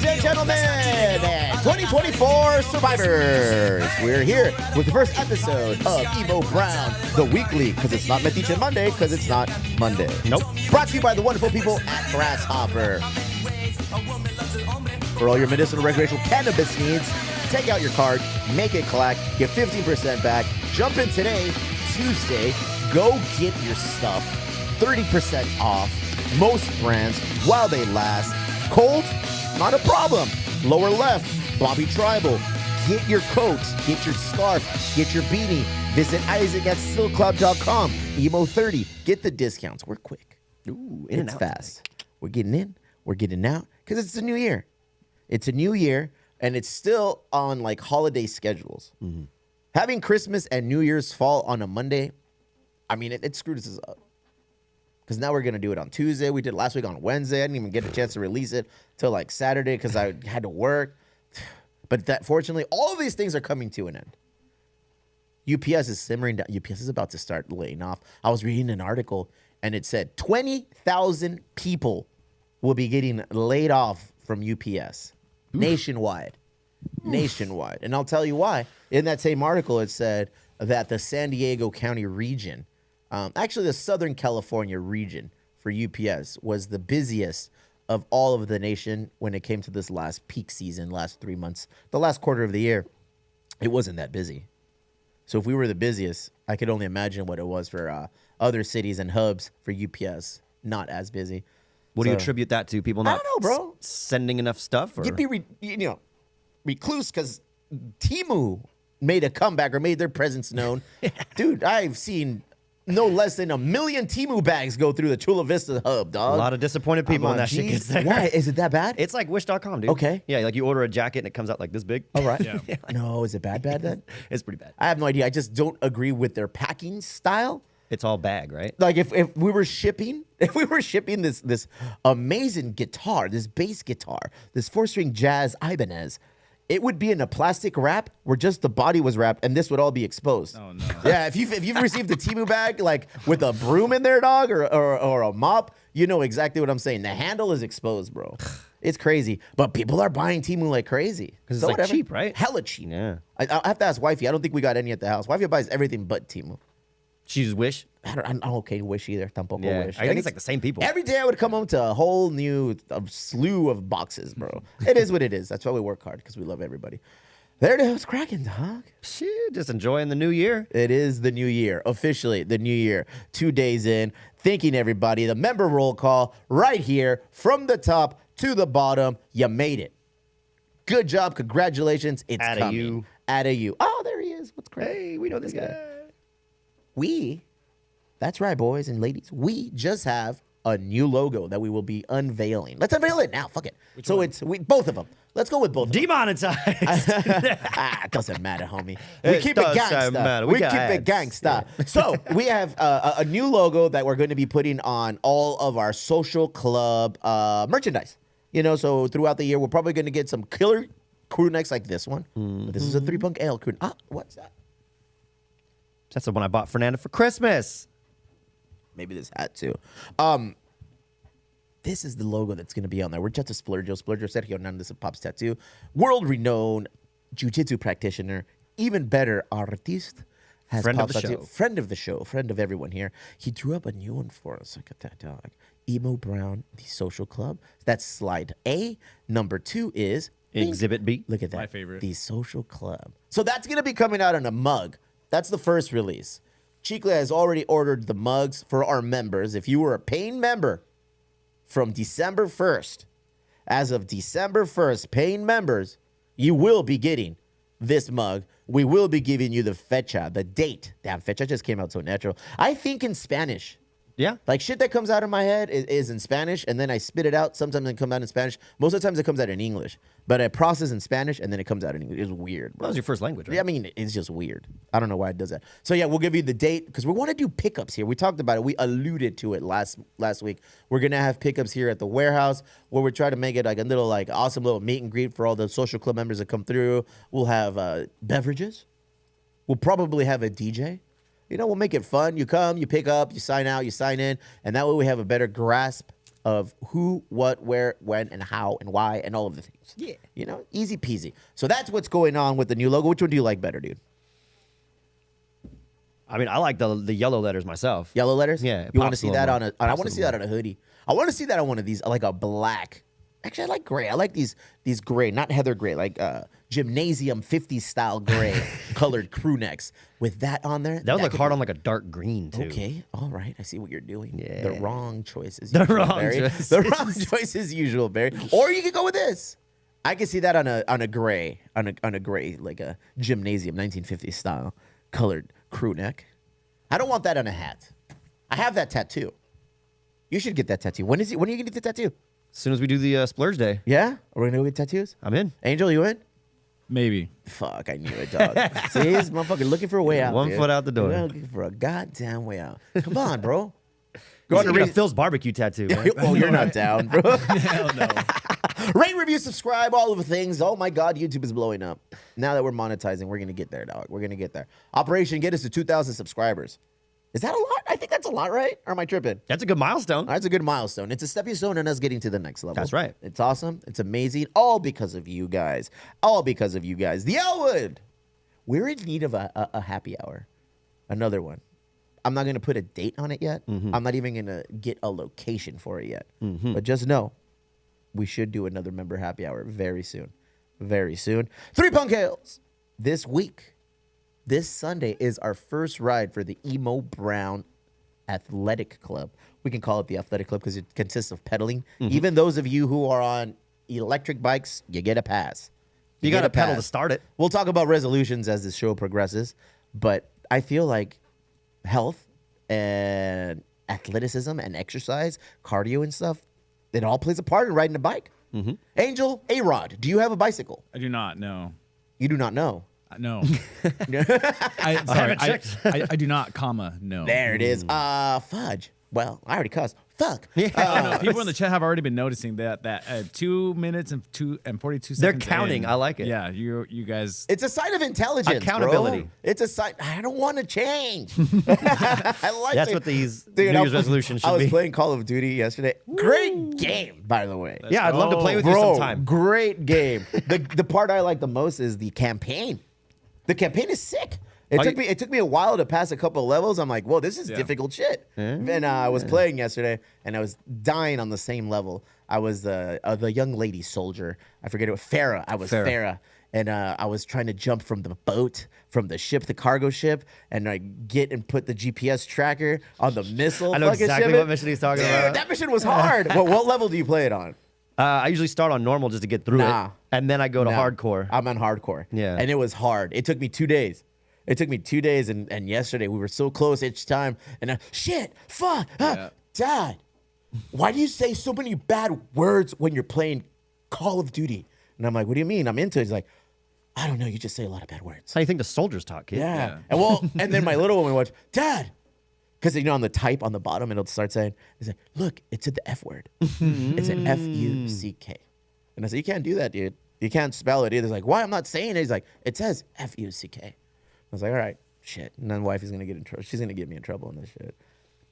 Ladies and gentlemen, and 2024 survivors, we're here with the first episode of Emo Brown, the weekly, because it's not Metiche Monday, because it's not Monday. Nope. Brought to you by the wonderful people at Grasshopper. For all your medicinal recreational cannabis needs, take out your card, make it clack, get 15% back. Jump in today, Tuesday, go get your stuff, 30% off, most brands while they last. Cold? Not a problem. Lower left, Bobby Tribal. Get your coat, get your scarf, get your beanie. Visit Isaac at stillcloud.com. Emo30. Get the discounts. We're quick. Ooh, It's fast. We're getting in, we're getting out, because it's a new year. It's a new year, and it's still on like holiday schedules. Mm-hmm. Having Christmas and New Year's fall on a Monday, I mean, it screwed us up. Because now we're going to do it on Tuesday. We did it last week on Wednesday. I didn't even get a chance to release it till like Saturday because I had to work. But that, fortunately, all of these things are coming to an end. UPS is simmering down. UPS is about to start laying off. I was reading an article, and it said 20,000 people will be getting laid off from UPS nationwide. Nationwide. And I'll tell you why. In that same article, it said that the San Diego County region, actually the Southern California region for UPS, was the busiest of all of the nation when it came to this last peak season, last 3 months, the last quarter of the year. It wasn't that busy. So if we were the busiest, I could only imagine what it was for other cities and hubs for UPS, not as busy. What do you attribute that to? People not I don't know, bro. Sending enough stuff? Or? You'd be, recluse because Temu made a comeback or made their presence known. Dude, I've seen no less than 1 million Temu bags go through the Chula Vista hub, dog. A lot of disappointed people when that shit gets there. Why? Is it that bad? It's like Wish.com, dude. Okay. Yeah, like you order a jacket and it comes out like this big. All right. Yeah. No, is it bad then? It's pretty bad. I have no idea. I just don't agree with their packing style. It's all bag, right? Like if we were shipping this amazing guitar, this bass guitar, this 4-string jazz Ibanez, it would be in a plastic wrap where just the body was wrapped, and this would all be exposed. Oh no! Yeah, if you've received a Temu bag like with a broom in there, dog, or a mop, you know exactly what I'm saying. The handle is exposed, bro. It's crazy, but people are buying Temu like crazy Because it's like cheap, right? Hella cheap. Yeah. I have to ask wifey. I don't think we got any at the house. Wifey buys everything but Temu. She uses Wish. I'm okay Wish either. Tampoco Yeah. Wish. I think it's like the same people. Every day I would come home to a whole new slew of boxes, bro. It is what it is. That's why we work hard, because we love everybody. There it is, cracking, dog. Shit, just enjoying the new year. It is the new year, officially the new year. 2 days in. Thanking everybody. The member roll call right here from the top to the bottom. You made it. Good job. Congratulations. It's Atta coming. you. Atta you. Oh, there he is. What's crazy? Hey, we know this guy. That's right, boys and ladies. We just have a new logo that we will be unveiling. Let's unveil it now. Fuck it. It's both of them. Let's go with both of them. Demonetized. It doesn't matter, homie. We It keep it doesn't matter. gangsta. We We keep got it ads. gangsta. So we have a new logo that we're going to be putting on all of our social club merchandise. So throughout the year, we're probably going to get some killer crew necks like this one. But this is a 3-Punk Ale crew. What's that? That's the one I bought Fernanda for Christmas. Maybe this hat too. This is the logo that's going to be on there. We're just a Splurgio Sergio Hernandez of Pop's Tattoo, world-renowned jiu-jitsu practitioner, even better artist. Has Friend of Pop's the Tattoo. show. Friend of the show, friend of everyone here. He drew up a new one for us. Look at that, dog. Emo Brown, the social club. That's slide A. Number 2 is Exhibit B. Look at that. My favorite. The social club. So that's going to be coming out in a mug. That's the first release. Chicle has already ordered the mugs for our members. If you were a paying member from December 1st, as of December 1st, paying members, you will be getting this mug. We will be giving you the fecha, the date. Damn, fecha just came out so natural. I think in Spanish. Yeah. Like shit that comes out of my head is in Spanish, and then I spit it out. Sometimes it comes out in Spanish. Most of the times it comes out in English. But I process in Spanish, and then it comes out in English. It's weird, bro. That was your first language, right? Yeah, I mean, it's just weird. I don't know why it does that. So yeah, we'll give you the date because we want to do pickups here. We talked about it. We alluded to it last week. We're gonna have pickups here at the warehouse where we try to make it like a little like awesome little meet and greet for all the social club members that come through. We'll have beverages. We'll probably have a DJ. We'll make it fun. You come, you pick up, you sign out, you sign in, and that way we have a better grasp of who, what, where, when, and how, and why, and all of the things. Yeah. You know, easy peasy. So that's what's going on with the new logo. Which one do you like better, dude? I mean, I like the yellow letters myself. Yellow letters? Yeah, You want to pops see a that little on more. a? I Pops want a to see little that on a hoodie. I want to see that on one of these, like a black. Actually, I like gray. I like these gray, not heather gray, like gymnasium 50s style gray colored crew necks with that on there. That would look could hard be- on like a dark green too. Okay, all right. I see what you're doing. Yeah. The wrong choices. The usual, wrong Barry. choices. The wrong choice as usual, Barry. Or you could go with this. I could see that on a gray, on a gray, like a gymnasium 1950s style colored crew neck. I don't want that on a hat. I have that tattoo. You should get that tattoo. When are you gonna get the tattoo? As soon as we do the splurge day, Yeah? Are we gonna go get tattoos? I'm in. Angel, you in? Maybe. Fuck, I knew it, dog. See, this motherfucker looking for a way out. One dude. foot out the door. Looking for a goddamn way out. Come on, bro. Go on to Rate- Phil's barbecue tattoo. Man. Oh, you're not down, bro. Hell no. Rate, review, subscribe, all of the things. Oh my God, YouTube is blowing up. Now that we're monetizing, we're gonna get there, dog. We're gonna get there. Operation get us to 2,000 subscribers. Is that a lot? I think that's a lot, right? Or am I tripping? That's a good milestone. That's a good milestone. It's a stepping stone in us getting to the next level. That's right. It's awesome. It's amazing. All because of you guys. All because of you guys. The Elwood. We're in need of a happy hour. Another one. I'm not going to put a date on it yet. I'm not even going to get a location for it yet. But just know, we should do another member happy hour very soon. Very soon. 3 Punk Ales. This week, this Sunday is our first ride for the Emo Brown Athletic Club. We can call it the Athletic Club because it consists of pedaling. Even those of you who are on electric bikes, you get a pass. You get got to a pedal to pass. start it. We'll talk about resolutions as the show progresses, but I feel like health and athleticism and exercise, cardio and stuff, it all plays a part in riding a bike. Angel, A-Rod, do you have a bicycle? I do not know. You do not know. No. Sorry, checked. I do not, comma, no. There it is. Fudge. Well, I already cussed. Fuck. No, people in the chat have already been noticing that 2 minutes and 42 They're seconds. counting. in- I like it. Yeah, you guys. It's a sign of intelligence, Accountability. bro. It's a sign. I don't want to change. I like That's it. what these Dude, New Year's resolutions I should was be. playing Call of Duty yesterday. Great game, by the way. Yeah, I'd love to play with you Bro, sometime. great game. The part I like the most is the campaign. The campaign is sick. It took me a while to pass a couple of levels. I'm like, whoa, this is difficult shit. And I was playing yesterday, and I was dying on the same level. I was the young lady soldier. I forget it was Farah. I was Farah. And I was trying to jump from the boat, from the ship, the cargo ship, and I get and put the GPS tracker on the missile. I know fucking exactly ship. what mission he's talking Dude, about. that mission was hard. What level do you play it on? I usually start on normal just to get through Nah. it, and then I go to No, hardcore. I'm on hardcore. Yeah. And it was hard. It took me 2 days. It took me 2 days, and yesterday we were so close each time. And shit, fuck, Dad, why do you say so many bad words when you're playing Call of Duty? And I'm like, what do you mean? I'm into it. He's like, I don't know. You just say a lot of bad words. That's how you think the soldiers talk, kid. Yeah. And then my little one would watch, Dad, because on the type on the bottom, it'll start saying, it's like, look, it's a the F word. It's an F-U-C-K. And I said, you can't do that, dude. You can't spell it either. He's like, why? I'm not saying it. He's like, it says F-U-C-K. I was like, all right, shit. And then wife is going to get in trouble. She's going to get me in trouble on this shit.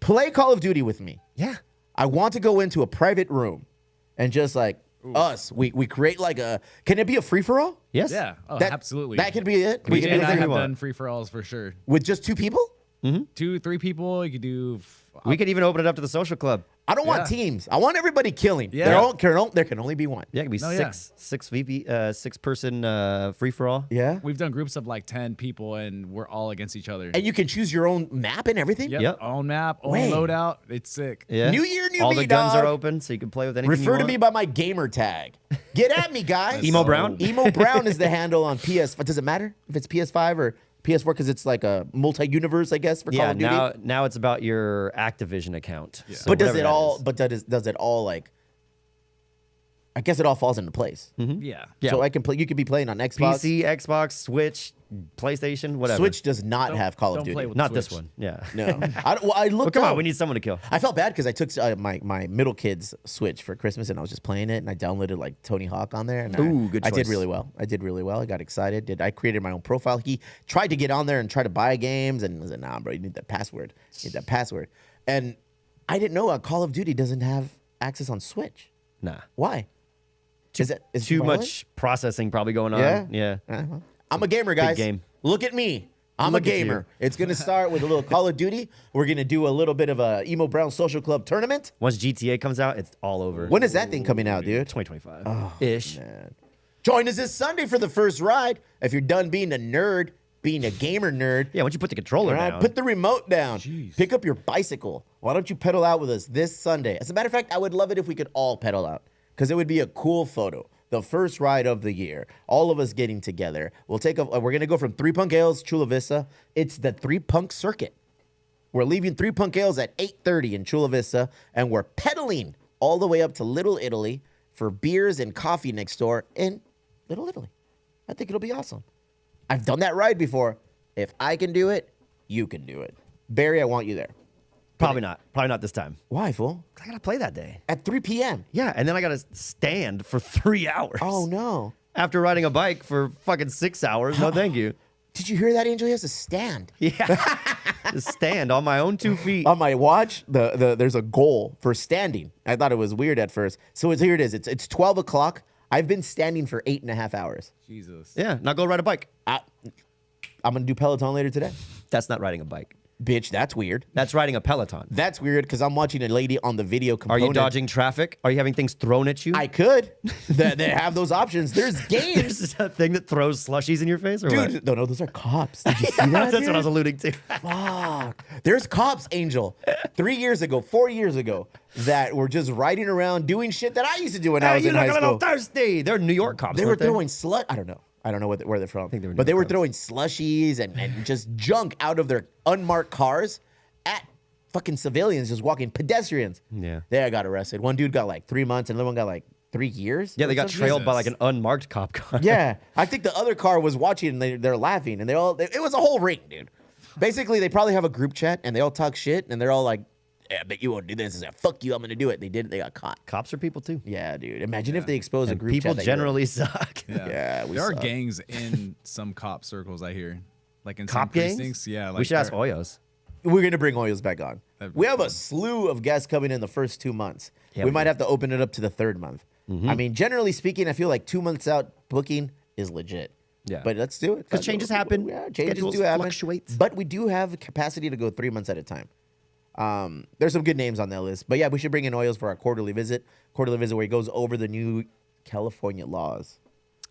Play Call of Duty with me. Yeah. I want to go into a private room and just like us, we create like can it be a free-for-all? Yes. Yeah. Oh, That- absolutely. That could be it. We BJ can and do I anything have we want. done free for alls for sure. With just 2 people? 2, 3 people. You could do. We could even open it up to the social club. I don't want Yeah. teams. I want everybody killing. Yeah. There can only be one. Yeah, it could be No, yeah. six person free for all. Yeah. We've done groups of like 10 people, and we're all against each other. And you can choose your own map and everything? Yep. Own map, own Wait. loadout. It's sick. Yeah. New year, new all me, the guns dog. are open, so you can play with anything. Refer you to want. me by my gamer tag. Get at me, guys. Emo Brown? Emo Brown is the handle on PS. Does it matter if it's PS5 or PS4? Because it's like a multi-universe, I guess, for Call Yeah. of Duty. Now it's about your Activision account. Yeah. But does it all? But does it all like? I guess it all falls into place. Yeah. Yeah. So I can play. You could be playing on Xbox. PC, Xbox, Switch, PlayStation, whatever. Switch does not have Call of don't Duty. play with Not this Switch. one. Yeah. No. I looked Well, come up. on, we need someone to kill. I felt bad because I took my middle kid's Switch for Christmas and I was just playing it and I downloaded like Tony Hawk on there and Ooh, good I did choice. really well. I did really well. I got excited. I created my own profile. He tried to get on there and try to buy games and I said, nah, bro, you need that password. You need that password. And I didn't know Call of Duty doesn't have access on Switch. Nah. Why? Is it Too violent? much processing probably going on. Yeah? Yeah. I'm a gamer, guys. game. Look at me. I'm Look a at you. gamer. It's going to start with a little Call of Duty. We're going to do a little bit of a Emo Brown Social Club tournament. Once GTA comes out, it's all over. When is that thing coming out, dude? 2025 ish. Man. Join us this Sunday for the first ride. If you're done being a nerd, being a gamer nerd, Yeah, once you put the controller all right, down. put the remote down. Pick up your bicycle. Why don't you pedal out with us this Sunday? As a matter of fact, I would love it if we could all pedal out because it would be a cool photo. The first ride of the year. All of us getting together. We're going to go from Three Punk Ales, Chula Vista. It's the Three Punk Circuit. We're leaving Three Punk Ales at 8:30 in Chula Vista, and we're pedaling all the way up to Little Italy for beers and coffee next door in Little Italy. I think it'll be awesome. I've done that ride before. If I can do it, you can do it. Barry, I want you there. Probably not. Probably not this time. Why, fool? 'Cause I got to play that day. At 3 p.m. Yeah, and then I got to stand for 3 hours. Oh, no. After riding a bike for fucking 6 hours. No, thank you. Did you hear that, Angel? He has to stand. Yeah. Just stand on my own 2 feet. On my watch, there's a goal for standing. I thought it was weird at first. So here it is. It's 12 o'clock. I've been standing for 8.5 hours. Jesus. Yeah, now go ride a bike. I'm going to do Peloton later today. That's not riding a bike. Bitch, that's weird. That's riding a Peloton. That's weird because I'm watching a lady on the video Are component. you dodging traffic? Are you having things thrown at you? I could. They have those options. There's games. This is a thing that throws slushies in your face, or what? Dude, no, those are cops. Did you see that? That's dude? what I was alluding to. Fuck. There's cops, Angel, 4 years ago, that were just riding around doing shit that I used to do when I was you in high look a little school. thirsty. They're New York cops. They were weren't throwing slut. I don't know. I don't know where they're from. think they were but they New were York throwing slushies and just junk out of their unmarked cars at fucking civilians just walking, pedestrians. Yeah. They got arrested. One dude got like 3 months, and another one got like 3 years. Yeah, they or got something. trailed by like an unmarked cop car. Yeah, I think the other car was watching, and they're laughing, and it was a whole ring, dude. Basically, they probably have a group chat, and they all talk shit, and they're all like, "Yeah, I bet you won't do this." It's like, "Fuck you, I'm gonna do it." They did it. They got caught. Cops are people too. Yeah, dude. Imagine if they expose a And group people chat. that generally suck. Yeah, we there are suck. gangs in some cop circles. I hear, like in some Cop gangs? precincts. Yeah, like We should ask there- Oyos. We're gonna bring Oyos back on. That'd be We have a fun. slew of guests coming in the first 2 months. Yeah, we we might do. have to open it up to the third month. I mean, generally speaking, I feel like 2 months out booking is legit. Yeah. But let's do it. 'Cause changes happen. Yeah, changes Schedules do happen. fluctuate. But we do have capacity to go 3 months at a time. There's some good names on that list. But yeah, we should bring in Oyos for our quarterly visit. Quarterly visit where he goes over the new California laws,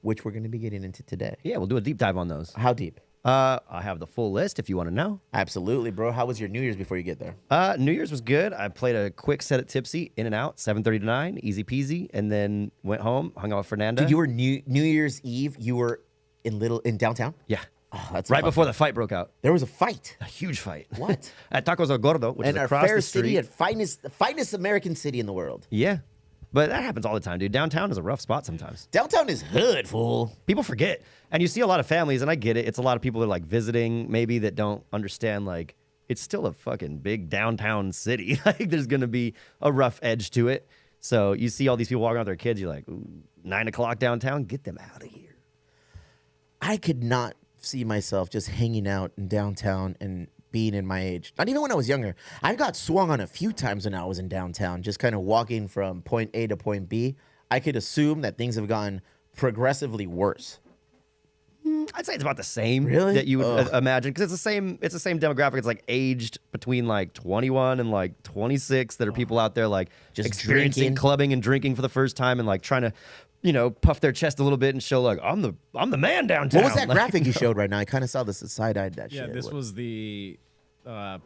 which we're going to be getting into today. Yeah, we'll do a deep dive on those. How deep? I have the full list if you want to know. Absolutely, bro. How was your New Year's before you get there? New Year's was good. I played a quick set at Tipsy, in and out, 7:30 to 9, easy peasy, and then went home, hung out with Fernanda. Dude, you were New Year's Eve. You were in downtown. Yeah. Oh, that's Right before the fight broke out. there was a fight. A huge fight. What? At Tacos El Gordo, which And is our across fair the street. city, at finest American city in the world. Yeah. But that happens all the time, dude. Downtown is a rough spot sometimes. Downtown is hood, fool. People forget. And you see a lot of families, and I get it. It's a lot of people that are like visiting, maybe that don't understand, like, it's still a fucking big downtown city. Like, there's going to be a rough edge to it. So you see all these people walking out with their kids, you're like, ooh, 9 o'clock downtown, get them out of here. I could not see myself just hanging out in downtown and being in my age. Not even when I was younger. I got swung on a few times when I was in downtown, just kind of walking from point A to point B. I could assume that things have gotten progressively worse. I'd say it's about the same Really? that you would Ugh. imagine because it's the same demographic. It's like aged between like 21 and like 26 that are people out there like Just experiencing drinking. clubbing and drinking for the first time and like trying to, puff their chest a little bit and show like I'm the man downtown. What was that Like, graphic you showed right now? I kind of saw this side-eyed that Yeah, shit. this What- was the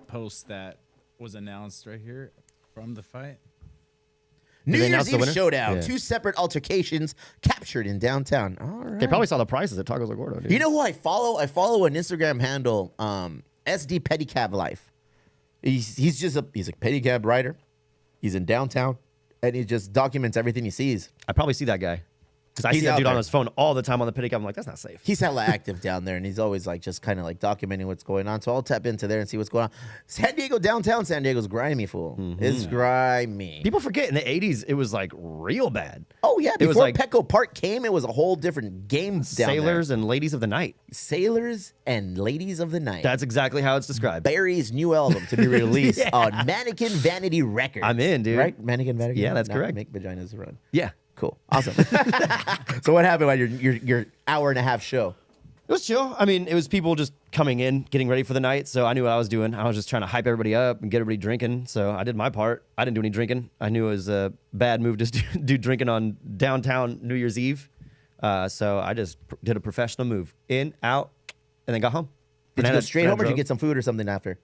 post that was announced right here from the fight. New they Year's announce the Eve winner? showdown. Yeah. 2 separate altercations captured in downtown. All right. They probably saw the prices at Tacos El Gordo. Dude. You know who I follow? I follow an Instagram handle, SD Pedicab Life. He's a pedicab rider. He's in downtown, and he just documents everything he sees. I probably see that guy. Because I He's see that out dude on there. his phone all the time on the Piddick. I'm like, that's not safe. He's hella active down there, and he's always like just kind of like documenting what's going on. So I'll tap into there and see what's going on. San Diego, downtown San Diego's grimy, fool. It's grimy. People forget in the 80s, it was like real bad. Oh yeah, It was before like- Petco Park came, it was a whole different game down Sailors and ladies of the night. there. Sailors and Ladies of the Night. That's exactly how it's described. Barry's new album to be released on Mannequin Vanity Records. I'm in, dude. Right? Mannequin Vanity. Yeah, that's Now correct. Make vaginas run. Yeah. Cool. Awesome. So what happened on your hour and a half show? It was chill. I mean, it was people just coming in, getting ready for the night. So I knew what I was doing. I was just trying to hype everybody up and get everybody drinking. So I did my part. I didn't do any drinking. I knew it was a bad move to do drinking on downtown New Year's Eve. So I just did a professional move. In, out, and then got home. Did And you then go straight home or did you get some food or something after?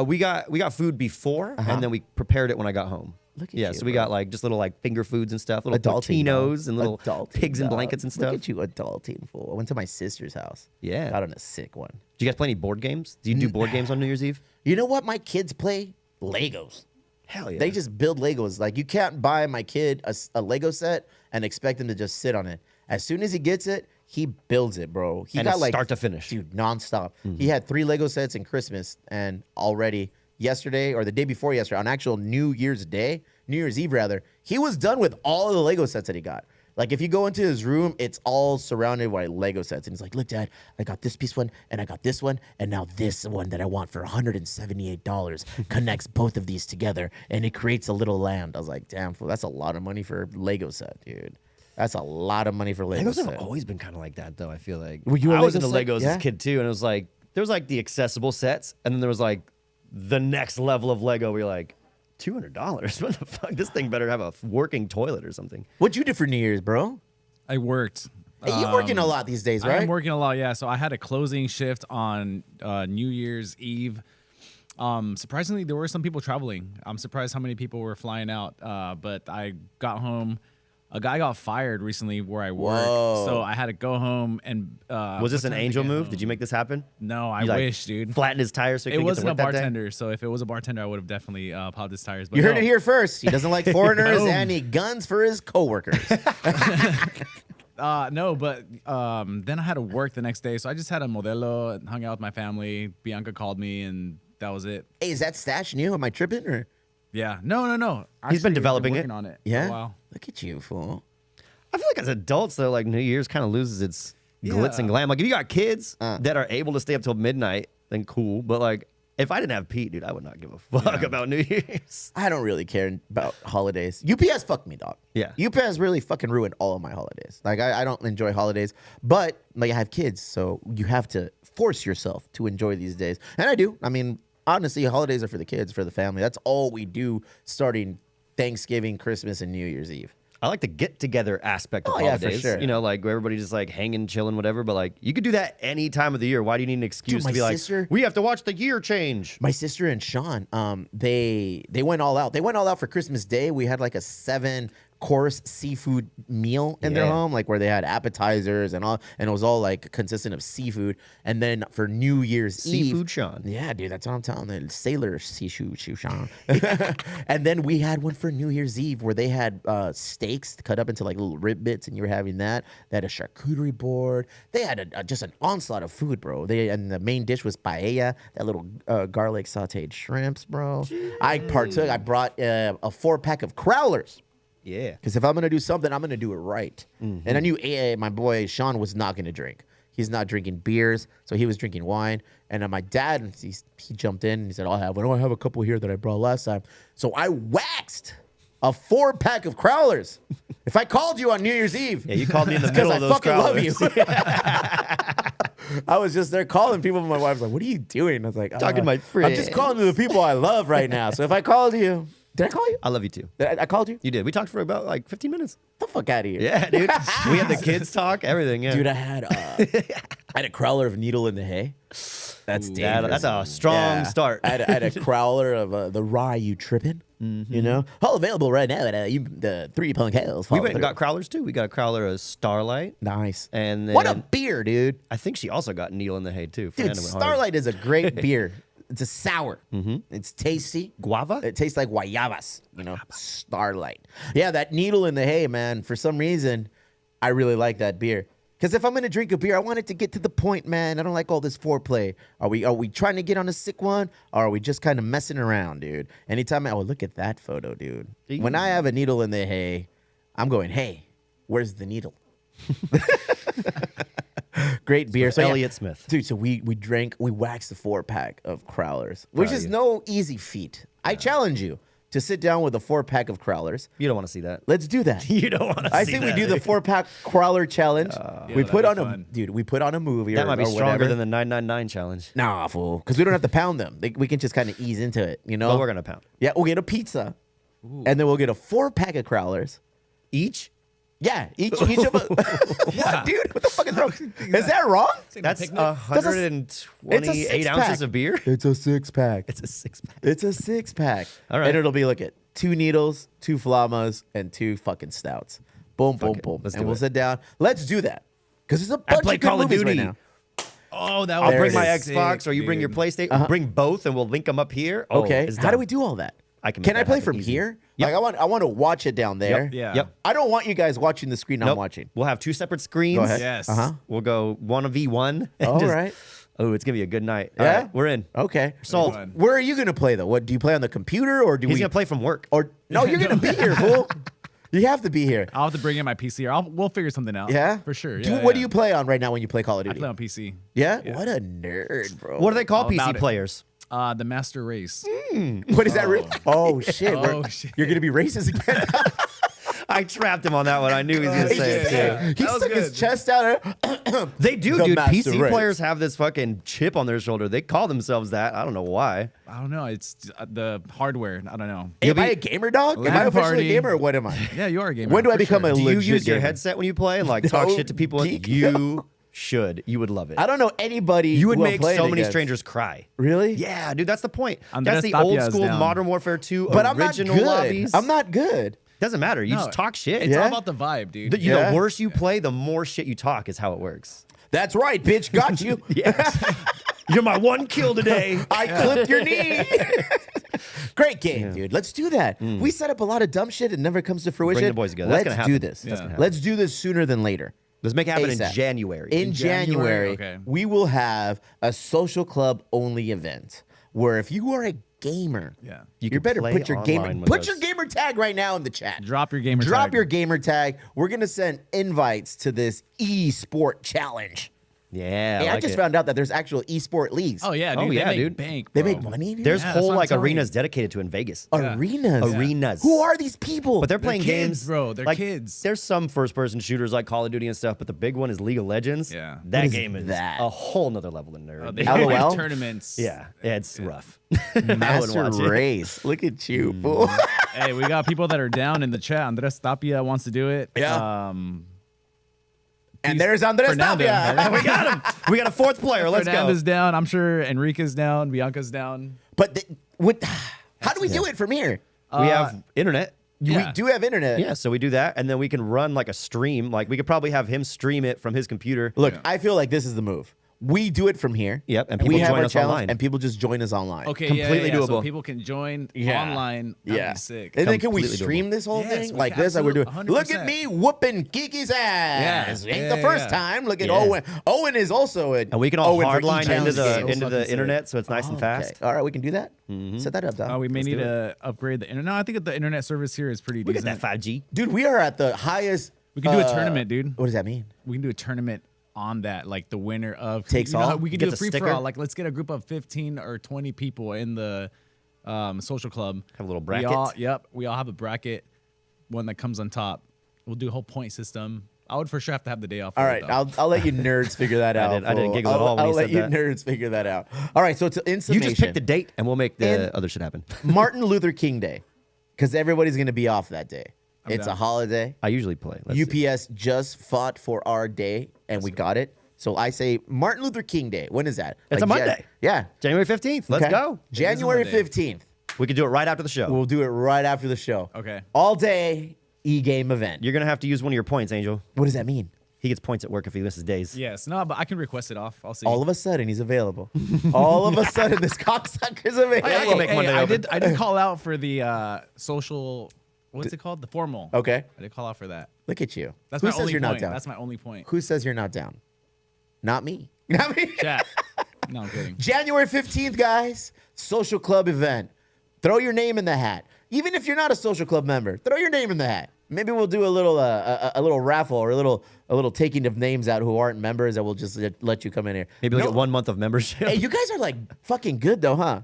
We got food before, and then we prepared it when I got home. Look at yeah, you, so we bro. got like just little like finger foods and stuff, little Adulting, dog. tortinos and little Adulting, pigs and dog. blankets and stuff. Look at you adulting, fool. I went to my sister's house. Yeah. Got on a sick one. Do you guys play any board games? Do you do board games on New Year's Eve? You know what? My kids play Legos. Hell yeah. They just build Legos. Like, you can't buy my kid a Lego set and expect him to just sit on it. As soon as he gets it, he builds it, bro. He And got it's like start to finish. dude, nonstop. He had 3 Lego sets in Christmas, and already yesterday or the day before yesterday, on actual New Year's Eve rather, he was done with all of the Lego sets that he got. Like, if you go into his room, it's all surrounded by Lego sets. And he's like, look, Dad, I got this piece one, and I got this one, and now this one that I want for $178 connects both of these together, and it creates a little land. I was like, damn, fool, that's a lot of money for a Lego set, dude. That's a lot of money for Lego Legos set. have always been kind of like that, though. I feel like Were you a I was Lego into set? Legos Yeah? as a kid too, and it was like there was like the accessible sets, and then there was like the next level of Lego. Where you're like, $200. What the fuck? This thing better have a working toilet or something. What'd you do for New Year's, bro? I worked. Hey, you working a lot these days, right? I'm working a lot, yeah. So I had a closing shift on New Year's Eve. Surprisingly, there were some people traveling. I'm surprised how many people were flying out. But I got home. A guy got fired recently where I work, Whoa. so I had to go home and. Was this an angel move? Did you make this happen? No, I You, like, wish, dude. Flattened his tires so he It couldn't get to wasn't a work that day? bartender, so if it was a bartender, I would have definitely popped his tires. But You heard no. it here first. He doesn't like foreigners Boom. and he guns for his coworkers. No, but then I had to work the next day, so I just had a modelo and hung out with my family. Bianca called me, and that was it. Hey, is that stash new? Am I tripping or? Yeah, no. He's been Actually, developing working it. on it. Yeah. Wow. Look at you, fool. I feel like as adults though, like New Year's kind of loses its glitz and Yeah. glam. Like if you got kids that are able to stay up till midnight, then cool. But like if I didn't have Pete, dude, I would not give a fuck about New Year's. I don't really care about holidays. UPS fucked me, dog. Yeah. UPS really fucking ruined all of my holidays. Like, I don't enjoy holidays, but like I have kids, so you have to force yourself to enjoy these days. And I do. I mean, honestly, holidays are for the kids, for the family. That's all we do starting Thanksgiving, Christmas, and New Year's Eve. I like the get together aspect of Oh, yeah, for holidays. sure. You know, like where everybody just like hanging, chilling, whatever. But like you could do that any time of the year. Why do you need an excuse my to be like, sister- we have to watch the year change? My sister and Sean, they went all out. They went all out for Christmas Day. We had like a 7-course seafood meal in their Yeah. home, like where they had appetizers and all, and it was all like consistent of seafood. And then for New Year's Eve, Seafood Sean. yeah, dude, that's what I'm telling you. Sailor seafood Sean. And then we had one for New Year's Eve where they had steaks cut up into like little rib bits, and you were having that. They had a charcuterie board. They had just an onslaught of food, bro. And the main dish was paella, that little garlic sautéed shrimps, bro. I partook. I brought a 4-pack of Crowlers. Yeah. Because if I'm going to do something, I'm going to do it right. And I knew my boy Sean was not going to drink. He's not drinking beers, so he was drinking wine. And my dad, he jumped in and he said, I'll have one. Oh, I have a couple here that I brought last time. So I waxed a 4-pack of Crowlers. If I called you on New Year's Eve, Yeah, you called me in the because middle I of those fucking love you. Crowlers. I was just there calling people. My wife's like, what are you doing? I was like, Talking to my I'm just calling to the people I love right now. So if I called you, did I call you? I love you too. I called you? You did. We talked for about like 15 minutes. Get the fuck out of here. Yeah, dude. We had the kids talk, everything. Yeah. Dude, I had a crowler of Needle in the Hay. That's dangerous. That's a strong start. I had a crowler of the Rye You Trippin'. You know? All available right now at the 3 Punk Hills. We went and got crowlers too. We got a crowler of Starlight. Nice. And then What a beer, dude. I think she also got Needle in the Hay too. Dude, Fernanda went hard. Starlight is a great beer. It's a sour. It's tasty. Guava? It tastes like guayabas, you know? Starlight. Yeah, that Needle in the Hay, man, for some reason, I really like that beer. Because if I'm gonna drink a beer, I want it to get to the point, man. I don't like all this foreplay. Are we trying to get on a sick one, or are we just kind of messing around, dude? Anytime look at that photo, dude. When I have a needle in the hay, I'm going, hey, where's the needle? Great beer. So Elliott Smith. Dude, so we waxed the 4-pack of Crowlers, which is no easy feat. I challenge you to sit down with a 4-pack of Crowlers. You don't want to see that. Let's do that. You don't want to see I that. say we do the 4-pack Crowler challenge. We put on we put on a movie. That might be or stronger whatever. than the 999 challenge. Nah, fool. Because we don't have to pound them. We can just kind of ease into it, you know? Well, we're going to pound. Yeah, we'll get a pizza. And then we'll get a 4-pack of Crowlers. Each? Yeah, each of us. What, dude? What the fuck is wrong? Is that wrong? That's It's 128 a ounces of beer? It's a 6-pack. It's a 6-pack. It's a 6-pack. All right. And it'll be, look at 2 needles, 2 flamas, and 2 fucking stouts. Boom, boom, it. boom. Let's And do we'll it. sit down. Let's do that. Because there's a bunch play of good Call of movies Duty. right now. Oh, that I'll would bring be my sick, Xbox, or you bring your dude. PlayStation. Bring both, and we'll link them up here. Oh, Okay. it's How do done. we do all that? I can make Can I that play happen from easy. here? Yep. Like I want to watch it down there. Yeah. Yep. I don't want you guys watching the screen I'm Nope. watching. We'll have 2 separate screens. Go ahead. Yes. Uh-huh. We'll go 1v1. All right. Oh, it's going to be a good night. Yeah? All right, we're in. Okay. Sold. Fun. Where are you going to play though? What do you play on the computer or do He's we going to play from work. or no, you're going to be here, fool. You have to be here. I'll have to bring in my PC, or we'll figure something out. Yeah? for sure. Do- Yeah, what do yeah. you play on right now when you play Call of I Duty? play on PC. Yeah? Yeah. What a nerd, bro. What do they call All about PC it. players? The Master Race. What is that? Oh shit. Oh, shit. You're going to be racist again. I trapped him on that one. I knew he was going to He say it too. yeah. he That was stuck his good. chest out. They do, The dude. Master PC Race. players have this fucking chip on their shoulder. They call themselves that. I don't know why. I don't know. It's the hardware. I don't know. Am I a gamer dog? Am I LAN officially party. a gamer or what am I? Yeah, you are a gamer. When do I for become sure. a Do you legit use your gamer? headset when you play and like talk No, shit to people? geek. You should. You would love it. I don't know anybody. You would who I'm make playing so many against. strangers cry. Really? Yeah, dude, that's the point. Andres That's the old Tapia is school down. Modern Warfare 2 But I'm not original good. lobbies. I'm not good. Doesn't matter. You No, just talk shit. It's Yeah? all about the vibe, dude. Yeah. The worse you play, the more shit you talk is how it works. That's right, bitch. Got you. You're my one kill today. I clipped your knee. Great game, dude. Let's do that. We set up a lot of dumb shit. It never comes to fruition. the boys together. That's Let's gonna do happen. this. That's gonna Let's do this sooner than later. Let's make it happen ASAP. in January. In January, Okay. we will have a social club only event where if you are a gamer, Yeah. you, can better play put your gamer online with put us. your gamer tag right now in the chat. Drop your gamer Drop tag. your gamer tag. We're gonna send invites to this e-sport challenge. Yeah, Hey, I like just it. found out that there's actual e-sport leagues. Oh yeah, dude. Oh, they yeah, make dude. Bank, They bro. make money. Dude? There's Yeah, that's whole what I'm like telling arenas you. dedicated to in Vegas. Yeah. Arenas. Arenas. Who are these people? But they're playing kids, games, bro. They're like, kids. There's some first-person shooters like Call of Duty and stuff, but the big one is League of Legends. Yeah. that What is game is that? a whole nother level of nerd. They have, LOL? like, tournaments. yeah, it's rough. I wouldn't Master watch it. Race. Look at you, fool. Hey, we got people that are down in the chat. Andres Tapia wants to do it. Yeah. And there's Andres Fernando. Tapia. We got him. We got a fourth player. Let's Fernando's go. down. I'm sure Enrique's down. Bianca's down. But how do we do it from here? We have internet. Yeah. We do have internet. Yeah, so we do that, and then we can run like a stream. Like we could probably have him stream it from his computer. Look, Yeah. I feel like this is the move. We do it from here. Yep, and we people have join our us challenge, online. and people just join us online. Okay, Completely yeah. So doable. people can join Yeah. online. That'd Yeah. be sick. And then can we Completely stream doable. this whole Yes, thing we like can, this? Like we're doing. absolutely, Look at 100%. me whooping Kiki's ass. Yeah, Ain't yeah, the first yeah. time. Look at Yeah. Owen. Owen is also a. And we can all Owen for hardline each into challenge the game. So into fucking the sick. internet, so it's nice and fast. Okay. All right, we can do that. Set that up, Dom. We may Let's need do to upgrade the internet. No, I think the internet service here is pretty We get decent. that 5G. Dude, we are at the highest. We can do a tournament, dude. What does that mean? We can do a tournament on that, like the winner of Takes you know all? how we can Gets do a a free sticker? for all. Like, let's get a group of 15 or 20 people in the social club. Have a little We bracket? all, yep, we all have a bracket, one that comes on top. We'll do a whole point system. I would for sure have to have the day off. All for right, it, though. I'll let you nerds figure that out. I didn't fool. giggle at all when I'll you let said you that. nerds figure that out. All right, so to in You summation, just pick the date, and we'll make the And- other shit happen. Martin Luther King Day, because everybody's gonna be off that day. It's down. a holiday. I usually play. Let's see. UPS just fought for our day, and we got it. So I say Martin Luther King Day. When is that? It's a Monday. Yeah. January 15th. Let's Okay. go. January Monday. 15th. We could do it right after the show. We'll do it right after the show. Okay. All day e-game event. You're gonna have to use one of your points, Angel. What does that mean? He gets points at work if he misses days. Yes, no, but I can request it off. I'll see. All of a sudden, he's available. All of a sudden, this cocksucker's available. Hey, We'll make Monday I open. did call out for the social. What's it called? The formal. Okay. I did call out for that. Look at you. That's Who my says only you're point. not down? That's my only point. Who says you're not down? Not me. Not me. Chat. No, I'm kidding. January 15th, guys, social club event. Throw your name in the hat. Even if you're not a social club member, throw your name in the hat. Maybe we'll do a little raffle or a little taking of names out who aren't members, and we'll just let you come in here. Maybe we'll get 1 month of membership. Hey, you guys are like fucking good though, huh?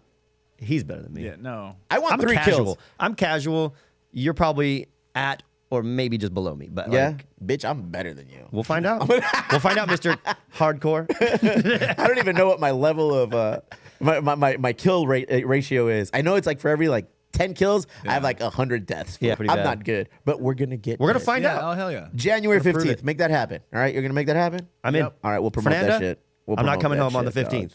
He's better than me. Yeah, no. I want I'm 3 casual. kills. I'm casual. You're probably at or maybe just below me. But Yeah, like, bitch, I'm better than you. we'll find out. We'll find out, Mr. Hardcore. I don't even know what my level of my kill ratio is. I know it's like for every like 10 kills, I have like 100 deaths. Yeah, pretty I'm bad. not good, but we're gonna get. We're gonna there. find Yeah, out. oh, hell yeah. January Gonna prove 15th. it. Make that happen. All right, you're gonna make that happen. I'm in. All right, we'll promote that Fernanda, shit. We'll I'm not promote coming that home on the shit, dog. 15th.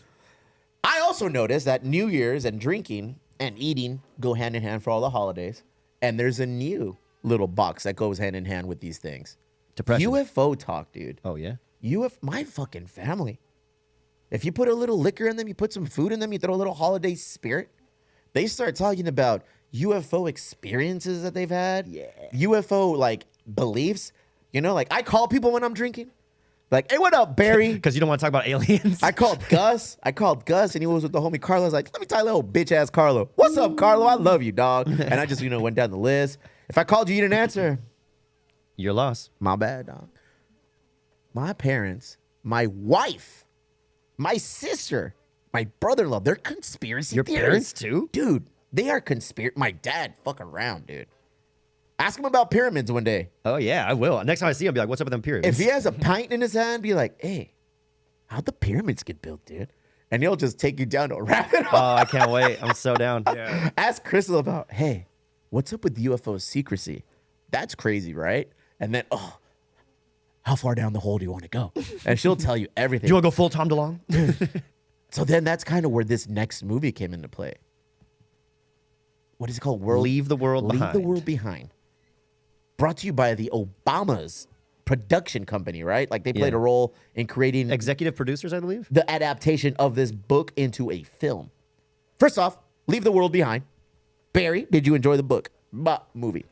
I also noticed that New Year's and drinking and eating go hand in hand for all the holidays, and there's a new little box that goes hand in hand with these things. Depression. UFO talk, dude. Oh yeah. My fucking family. If you put a little liquor in them, you put some food in them, you throw a little holiday spirit, they start talking about UFO experiences that they've had. Yeah. UFO like beliefs. You know, like I call people when I'm drinking. Like, hey, what up, Barry? Because you don't want to talk about aliens. I called Gus, and he was with the homie Carlo. I was like, let me tell you, little bitch ass Carlo. What's up, Carlo? I love you, dog. And I just, went down the list. If I called you, you didn't answer. You're lost. My bad, dog. My parents, my wife, my sister, my brother-in-law, they're conspiracy Your theorists. parents too? Dude, they are conspiracy. My dad, fuck around, dude. Ask him about pyramids one day. Oh yeah, I will. Next time I see him, I'll be like, "What's up with them pyramids?" If he has a pint in his hand, be like, hey, how'd the pyramids get built, dude? And he'll just take you down to a rabbit hole. Oh, I can't wait. I'm so down. Yeah. Ask Crystal about, hey, what's up with UFO secrecy? That's crazy, right? And then, how far down the hole do you want to go? And she'll tell you everything. Do you want to go full Tom DeLonge? So then that's kind of where this next movie came into play. What is it called? Leave the World Leave Behind. the World Behind. Brought to you by the Obamas production company, right? Like they played Yeah. a role in creating Executive producers, I believe. the adaptation of this book into a film. First off, Leave the World Behind. Barry, did you enjoy the book? Movie.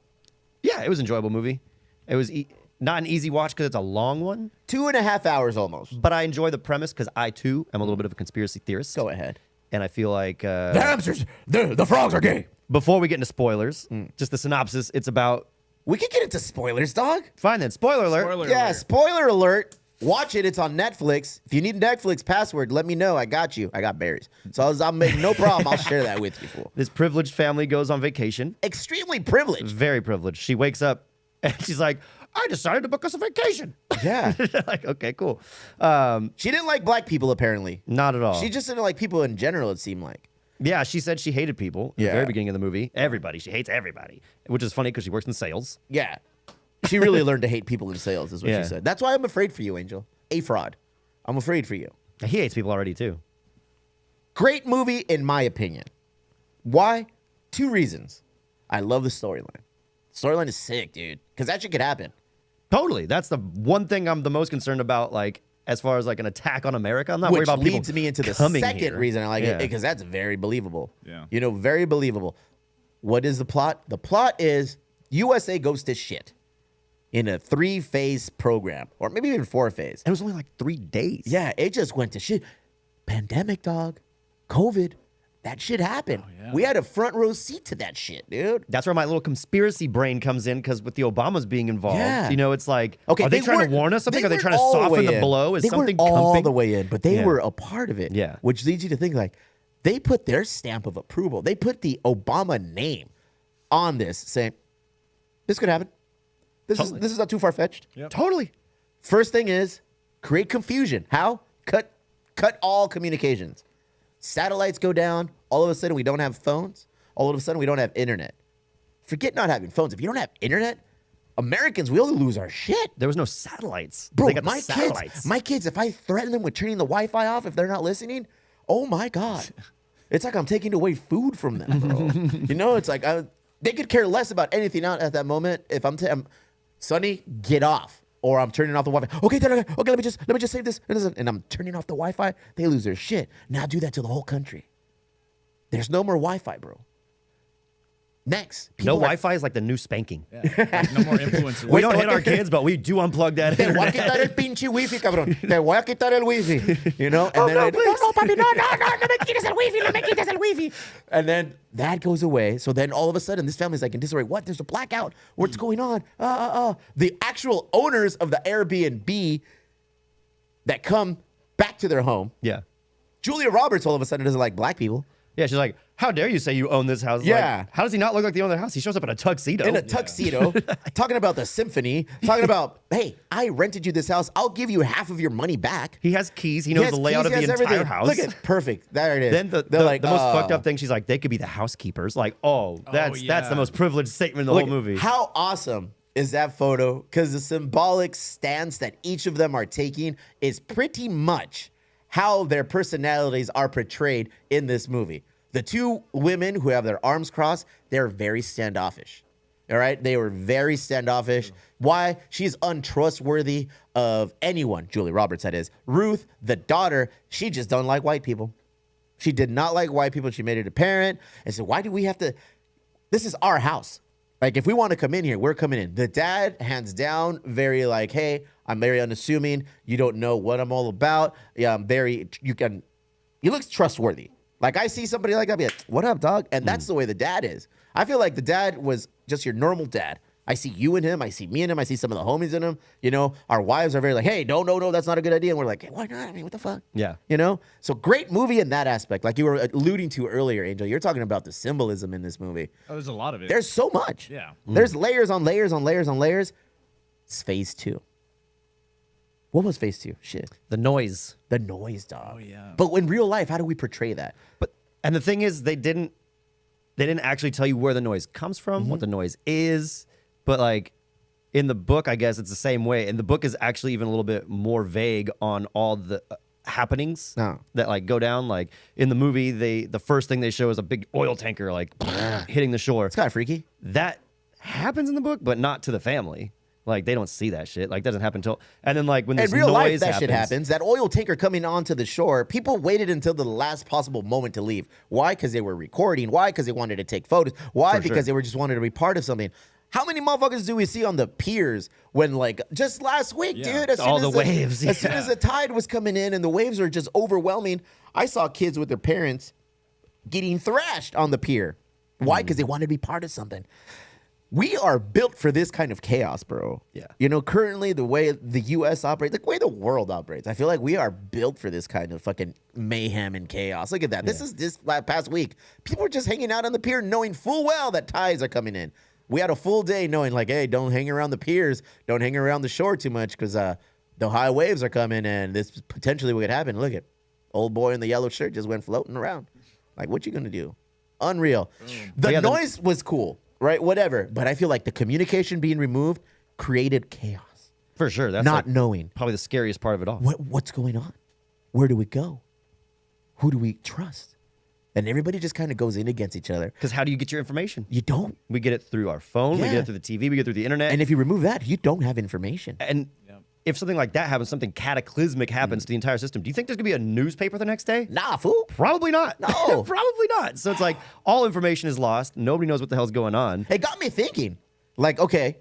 Yeah, it was an enjoyable movie. It was not an easy watch because it's a long one, 2.5 hours almost. but I enjoy the premise because I too am a little bit of a conspiracy theorist. Go ahead. And I feel like The hamsters, the frogs are gay. before we get into spoilers, just the synopsis, it's about We could get into spoilers, dog. fine then. Spoiler alert. Spoiler Yeah, alert. spoiler alert. Watch it. It's on Netflix. If you need a Netflix password, let me know. I got you. I got berries. So I'll make no problem. I'll share that with you, fool. This privileged family goes on vacation. Extremely privileged. Very privileged. She wakes up and she's like, I decided to book us a vacation. Yeah. Like, okay, cool. She didn't like black people, apparently. Not at all. She just didn't like people in general, it seemed like. Yeah, she said she hated people in the Yeah. very beginning of the movie. Everybody. She hates everybody, which is funny because she works in sales. Yeah. She really learned to hate people in sales, is what Yeah. she said. That's why I'm afraid for you, Angel. A fraud. I'm afraid for you. He hates people already, too. Great movie, in my opinion. Why? 2 reasons. I love the storyline. Storyline is sick, dude. Because that shit could happen. Totally. That's the one thing I'm the most concerned about, like, as far as, like, an attack on America. I'm not worried Which about people leads me into the coming second here. reason I like Yeah. it, because that's very believable. Yeah. Very believable. What is the plot? The plot is USA goes to shit in a 3-phase program, or maybe even 4-phase. And it was only like 3 days. Yeah, it just went to shit. Pandemic, dog. COVID. That shit happened. yeah. We had a front row seat to that shit, dude. That's where my little conspiracy brain comes in because with the Obamas being involved, Yeah. it's like, Okay, are they trying to weren't- warn us something? Are they weren't trying to all soften way the in. blow? Is they something weren't all coming? the way in, but they Yeah. were a part of it. Yeah. Which leads you to think like they put their stamp of approval. They put the Obama name on this, saying this could happen. Totally. This is not too far fetched. Yep. Totally. First thing is create confusion. How? Cut all communications. Satellites go down. All of a sudden we don't have phones. All of a sudden we don't have internet. Forget not having phones. If you don't have internet, Americans, we'll lose our shit. There was no satellites. Bro, They got the my satellites. kids, if I threaten them with turning the Wi-Fi off if they're not listening, oh my God. It's like I'm taking away food from them, bro. It's like they could care less about anything out at that moment. If I'm Sonny, get off. Or I'm turning off the Wi-Fi. Okay, let me just save this. And I'm turning off the Wi-Fi. They lose their shit. Now do that to the whole country. There's no more Wi-Fi, bro. Next, No people are- Wi-Fi is like the new spanking. Yeah. Like, no more influencers. We don't hit our kids, but we do unplug that Te voy a internet. quitar el pinche wifi, cabrón. Te voy a quitar el wifi. You know? And no, no, please. no, papi, no me quites el wifi, no me quites el wifi. And then that goes away. So then all of a sudden, this family's like in disarray. What? There's a blackout. What's going on? The actual owners of the Airbnb that come back to their home, Yeah. Julia Roberts all of a sudden doesn't like black people. Yeah, she's like, how dare you say you own this house? Yeah. Like, how does he not look like the owner of the house? He shows up in a tuxedo. In a tuxedo, talking about the symphony, talking about, hey, I rented you this house. I'll give you half of your money back. He has keys. He knows He has the layout keys, of he the has entire everything. house. Look at perfect. There it is. Then the They're like, most fucked up thing, she's like, they could be the housekeepers. Like, that's yeah. the most privileged statement in the Look, whole movie. How awesome is that photo? Because the symbolic stance that each of them are taking is pretty much how their personalities are portrayed in this movie. The two women who have their arms crossed, they're very standoffish. All right? They were very standoffish. Why? She's untrustworthy of anyone. Julie Roberts, that is. Ruth, the daughter, she just don't like white people. She did not like white people. She made it apparent and said, why do we have to? This is our house. Like, if we want to come in here, we're coming in. The dad, hands down, very like, hey, I'm very unassuming. You don't know what I'm all about. Yeah, he looks trustworthy. Like, I see somebody like that, be like, what up, dog? And that's the way the dad is. I feel like the dad was just your normal dad. I see you in him. I see me in him. I see some of the homies in him. You know, our wives are very like, hey, no, that's not a good idea. And we're like, hey, why not? I mean, what the fuck? Yeah. You know? So great movie in that aspect. Like you were alluding to earlier, Angel. You're talking about the symbolism in this movie. Oh, there's a lot of it. There's so much. Yeah. There's layers on layers on layers on layers. It's phase 2. What was phase 2? Shit. The noise. The noise, dog. Oh, yeah. But in real life, how do we portray that? And the thing is, they didn't actually tell you where the noise comes from, what the noise is. But like in the book, I guess it's the same way. And the book is actually even a little bit more vague on all the happenings that like go down. Like in the movie, the first thing they show is a big oil tanker like hitting the shore. It's kind of freaky. That happens in the book, but not to the family. Like they don't see that shit. Like doesn't happen until and then like when In this real noise life, that happens, shit happens. That oil tanker coming onto the shore, people waited until the last possible moment to leave. Why? Because they were recording. Why? Because they wanted to take photos. Why? For Because sure. they were just wanted to be part of something. How many motherfuckers do we see on the piers when, like, just last week, Yeah. dude? All the waves, As soon as the tide was coming in and the waves are just overwhelming, I saw kids with their parents getting thrashed on the pier. Why? Because they wanted to be part of something. We are built for this kind of chaos, bro. Yeah. You know, currently the way the U.S. operates, the way the world operates, I feel like we are built for this kind of fucking mayhem and chaos. Look at that. This past week. People were just hanging out on the pier knowing full well that tides are coming in. We had a full day knowing like, hey, don't hang around the piers. Don't hang around the shore too much because the high waves are coming and this potentially what could happen. Look at old boy in the yellow shirt just went floating around. Like, what you going to do? Unreal. The noise was cool. Right, whatever. But I feel like the communication being removed created chaos. for sure. That's Not like knowing probably the scariest part of it all. what's going on. Where do we go? Who do we trust? And everybody just kind of goes in against each other. Because how do you get your information? You don't. We get it through our phone. We Yeah. get it through the TV. We get it through the internet. And if you remove that, you don't have information. And if something like that happens, something cataclysmic happens to the entire system, do you think there's gonna be a newspaper the next day? Nah, fool. Probably not. No. Probably not. So it's like all information is lost. Nobody knows what the hell's going on. It got me thinking, like, okay,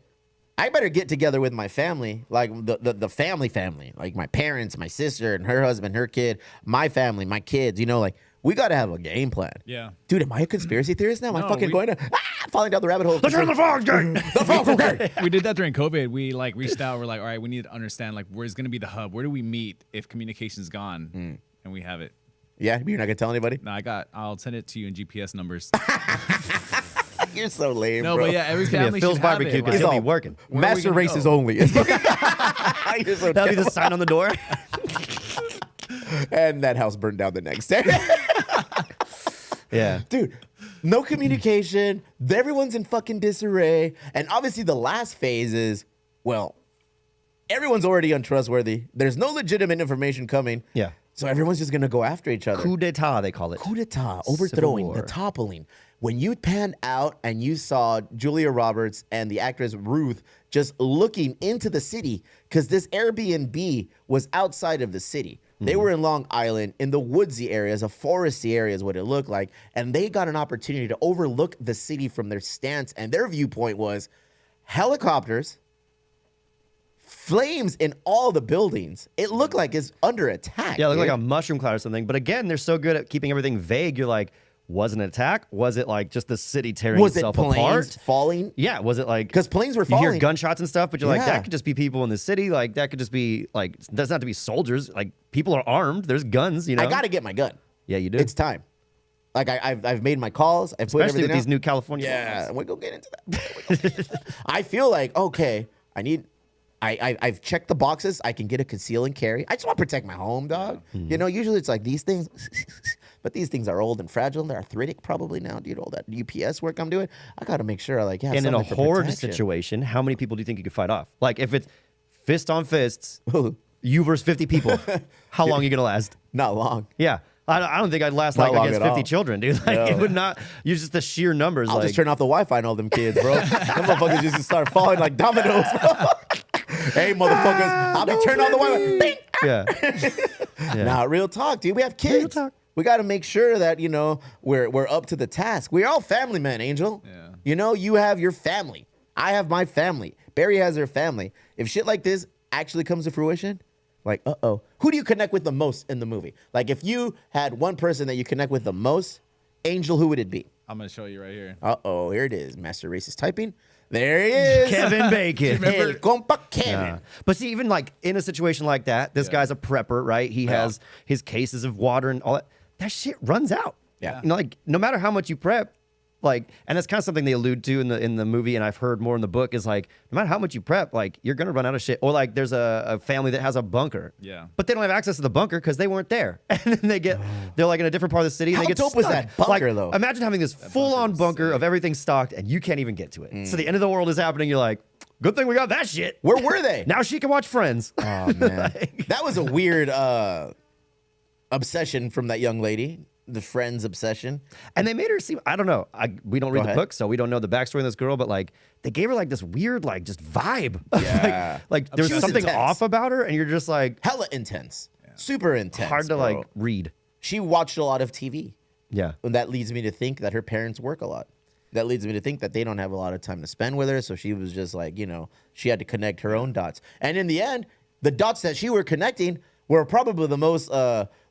I better get together with my family, like the family, like my parents, my sister and her husband, her kid, my family, my kids, you know, like we got to have a game plan. Yeah. Dude, am I a conspiracy theorist now? Am I No, fucking going to, falling down the rabbit hole? Let's run the frogs gang. The frogs, okay. We did that during COVID. We like reached out. We're like, all right, we need to understand like where's going to be the hub. Where do we meet if communication's gone? And we have it. Yeah, you're not going to tell anybody? No, I'll send it to you in GPS numbers. You're so lame, No, bro. but yeah, every It's gonna be family a Phil's should have barbecue it. because Like, he'll be working. where are we Master gonna races go? only. You're so That'll be the sign on the door. And that house burned down the next day. Yeah. Dude, no communication. Everyone's in fucking disarray. And obviously the last phase is, well, everyone's already untrustworthy. There's no legitimate information coming. Yeah. So everyone's just going to go after each other. Coup d'etat, they call it. Coup d'etat, overthrowing, Civil the war. toppling. When you panned out and you saw Julia Roberts and the actress Ruth just looking into the city, because this Airbnb was outside of the city. They were in Long Island in the woodsy areas, a foresty area is what it looked like. And they got an opportunity to overlook the city from their stance. And their viewpoint was helicopters, flames in all the buildings. It looked like it's under attack. Yeah, it looked dude. like a mushroom cloud or something. But again, they're so good at keeping everything vague. You're like, was it an attack? Was it like just the city tearing Was it itself planes apart? falling? Yeah, was it like Because planes were you falling. hear gunshots and stuff, but you're like, Yeah. that could just be people in the city. Like that could just be like, doesn't have to be soldiers. Like people are armed. There's guns. You know. I got to get my gun. Yeah, you do. It's time. Like I've made my calls. I've put Especially everything with these out. new California Yeah, laws. we go get into that. I feel like okay. I've checked the boxes. I can get a conceal and carry. I just want to protect my home, dog. You know, usually it's like these things, but these things are old and fragile. And they're arthritic probably now, dude. All that UPS work I'm doing, I got to make sure, like, yeah. And in a something for horde protection. situation, how many people do you think you could fight off? Like if it's fist on fists, you versus 50 people, how long are you gonna last? Not long. Yeah. I don't think I'd last Not like long against at 50 all. children, dude. Like No. it would not. You're just the sheer numbers. I'll like just turn off the Wi-Fi and all them kids, bro. Them motherfuckers just start falling like dominoes, bro. Hey, motherfuckers, I'll be turning on the Wi-Fi. Bing! yeah. Yeah. Nah, real talk, dude. We have kids. talk. We got to make sure that we're up to the task. We're all family, man, Angel. Yeah. You know, you have your family. I have my family. Barry has her family. If shit like this actually comes to fruition, like, who do you connect with the most in the movie? Like, if you had one person that you connect with the most, Angel, who would it be? I'm gonna show you right here. Here it is. Master Racist typing. There he is. Kevin Bacon. El compa Kevin. Yeah. But see, even like in a situation like that, this guy's a prepper, right? He has his cases of water and all that. That shit runs out. Yeah. You know, like no matter how much you prep, like, and that's kind of something they allude to in the movie, and I've heard more in the book is like, no matter how much you prep, like you're gonna run out of shit. Or like, there's a family that has a bunker, Yeah. but they don't have access to the bunker because they weren't there, and then they're like in a different part of the city. And How they get dope was stuck. that bunker, Like, though? Imagine having this full-on bunker of everything stocked, and you can't even get to it. So the end of the world is happening. You're like, good thing we got that shit. Where were they? Now she can watch Friends. Oh man, that was a weird obsession from that young lady. The Friends obsession. And they made her seem, I don't know. We don't read the ahead. book, so we don't know the backstory of this girl, but like they gave her like this weird, like just vibe. Yeah. like there's She was something intense. off about her, and you're just like Hella intense. Super intense. hard to bro. like read. She watched a lot of TV. Yeah. And that leads me to think that her parents work a lot. That leads me to think that they don't have a lot of time to spend with her. So she was just like, she had to connect her own dots. And in the end, the dots that she were connecting were probably the most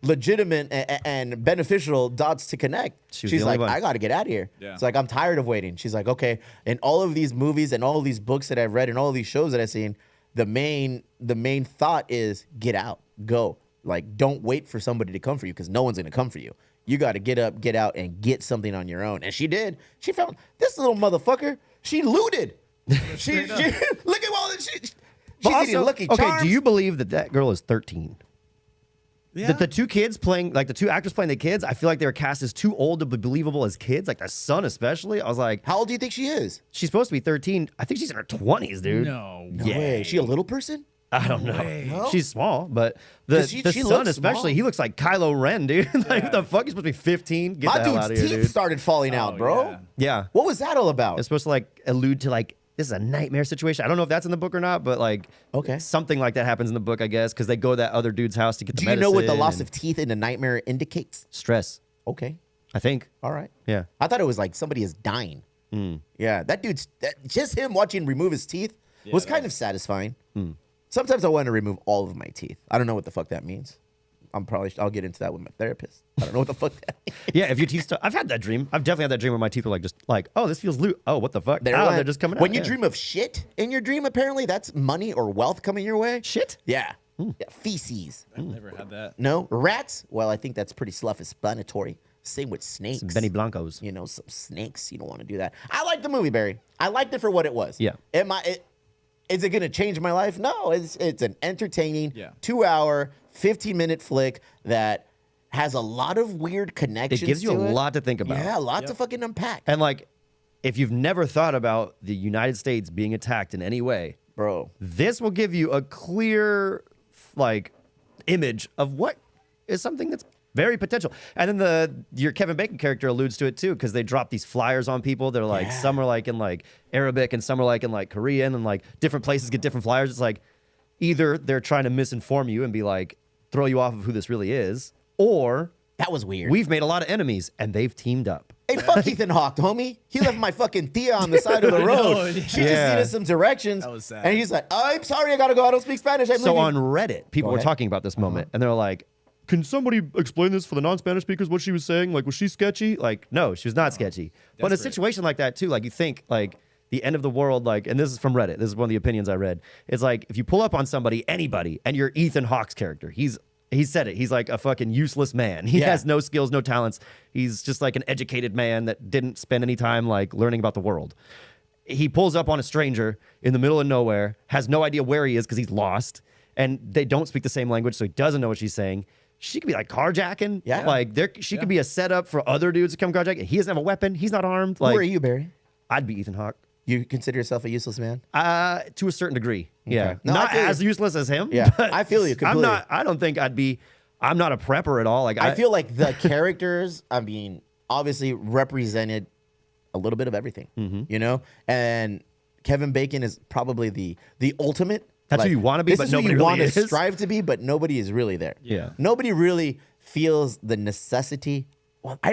legitimate and beneficial dots to connect. She was She's the only like, one. I got to get out of here. Yeah. It's like, I'm tired of waiting. She's like, okay. In all of these movies and all of these books that I've read and all of these shows that I've seen, the main thought is get out, go. Like, don't wait for somebody to come for you because no one's going to come for you. You got to get up, get out, and get something on your own. And she did. She found this little motherfucker. She looted. she look at all this shit. She's But eating also, Lucky okay, Charms. do you believe that girl is 13? Yeah. The two kids playing, like the two actors playing the kids, I feel like they were cast as too old to be believable as kids. Like the son, especially. I was like, How old do you think she is? she's supposed to be 13. I think she's in her 20s, dude. No. No Yeah. way. Is she a little person? I don't know. No? She's small, but the 'Cause she son looks especially, small. he looks like Kylo Ren, dude. Like, what the fuck? He's supposed to be 15. Get My the hell dude's out of here, teeth dude. started falling out, Oh, bro. yeah. Yeah. What was that all about? It's supposed to like allude to like, this is a nightmare situation. I don't know if that's in the book or not, but like, Okay. something like that happens in the book, I guess, because they go to that other dude's house to get the Do you know what the medicine loss and of teeth in a nightmare indicates? stress? Okay. I think. All right. Yeah. I thought it was like somebody is dying. Yeah, that dude's just him watching remove his teeth was kind of satisfying. Sometimes I want to remove all of my teeth. I don't know what the fuck that means. I'll get into that with my therapist. I don't know what the fuck that means. Yeah, if your teeth start, I've had that dream. I've definitely had that dream where my teeth are like just like, oh, this feels loose. Oh, what the fuck? They're Oh, like- they're just coming out. When you Yeah. dream of shit in your dream, apparently that's money or wealth coming your way. Shit? Yeah. Yeah, feces. I've never had that. No rats. Well, I think that's pretty self-explanatory. Same with snakes. Some Benny Blancos. Some snakes. You don't want to do that. I like the movie, Barry. I liked it for what it was. Yeah. Is it going to change my life? No. It's an entertaining 2-hour, 15-minute flick that has a lot of weird connections. It gives you a to it. lot to think about. Yeah, a lot to fucking unpack, And like, if you've never thought about the United States being attacked in any way, bro. this will give you a clear, like, image of what is something that's very potential. And then your Kevin Bacon character alludes to it too, because they drop these flyers on people. They're like, some are like in like Arabic and some are like in like Korean, and like different places get different flyers. It's like either they're trying to misinform you and be like, throw you off of who this really is, or That was weird. we've made a lot of enemies and they've teamed up. Hey, fuck Ethan Hawke, homie. He left my fucking Thea on the side of the I road. know, She yeah. just Yeah. needed some directions. That was sad. And he's like, I'm sorry, I gotta go. I don't speak Spanish. I'm So leaving. on Reddit, people Go were ahead. talking about this moment, and they're like, "Can somebody explain this for the non-Spanish speakers? What she was saying? Like, was she sketchy? Like, no, she was not sketchy. But in a Desperate. situation like that too, like you think like the end of the world, like, and this is from Reddit. This is one of the opinions I read. It's like if you pull up on somebody, anybody, and you're Ethan Hawke's character, he said it. He's like a fucking useless man. He Yeah. has no skills, no talents. He's just like an educated man that didn't spend any time like learning about the world. He pulls up on a stranger in the middle of nowhere, has no idea where he is because he's lost, and they don't speak the same language, so he doesn't know what she's saying. She could be like carjacking. Yeah. Like she could be a setup for other dudes to come carjacking. He doesn't have a weapon. He's not armed. Like Who are you, Barry? I'd be Ethan Hawke. You consider yourself a useless man? To a certain degree. Yeah. No, I not feel you. as useless as him. Yeah, but I feel you I'm completely. not, I don't think I'm not a prepper at all. Like I feel like the characters, I mean, obviously represented a little bit of everything, Mm-hmm. you know? And Kevin Bacon is probably the ultimate. That's who you wanna be, this but is who nobody you really want to is. strive to be, but nobody is really there. Yeah. Nobody really feels the necessity. Well, I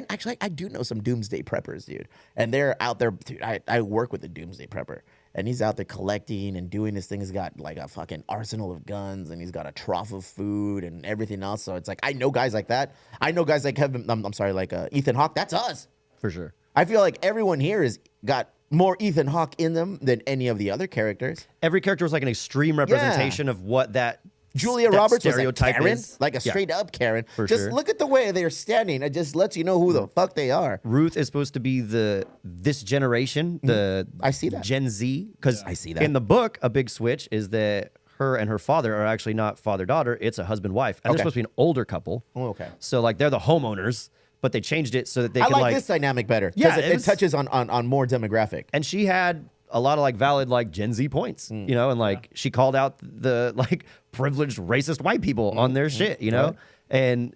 do know some doomsday preppers, dude. And they're out there, dude. I work with a doomsday prepper. And he's out there collecting and doing this thing. He's got like a fucking arsenal of guns and he's got a trough of food and everything else. So it's like, I know guys like that. I know guys like Kevin, I'm sorry, like Ethan Hawke. That's us. for sure. I feel like everyone here has got more Ethan Hawke in them than any of the other characters. Every character was like an extreme representation of what that Julia that Roberts was a stereotype Karen, is. like a Yeah. straight up Karen. For Just sure. look at the way they're standing. It just lets you know who the fuck they are. Ruth is supposed to be this generation, the I see that. Gen Z, because I see that. in the book. A big switch is that her and her father are actually not father-daughter; it's a husband-wife, and Okay. they're supposed to be an older couple. Oh, okay. So like they're the homeowners, but they changed it so that they I can like this dynamic better Yeah, because it it was- touches on more demographic. and she had a lot of like valid like Gen Z points, Mm. you know, and like she called out the like privileged racist white people Mm. on their shit, you know, Right. and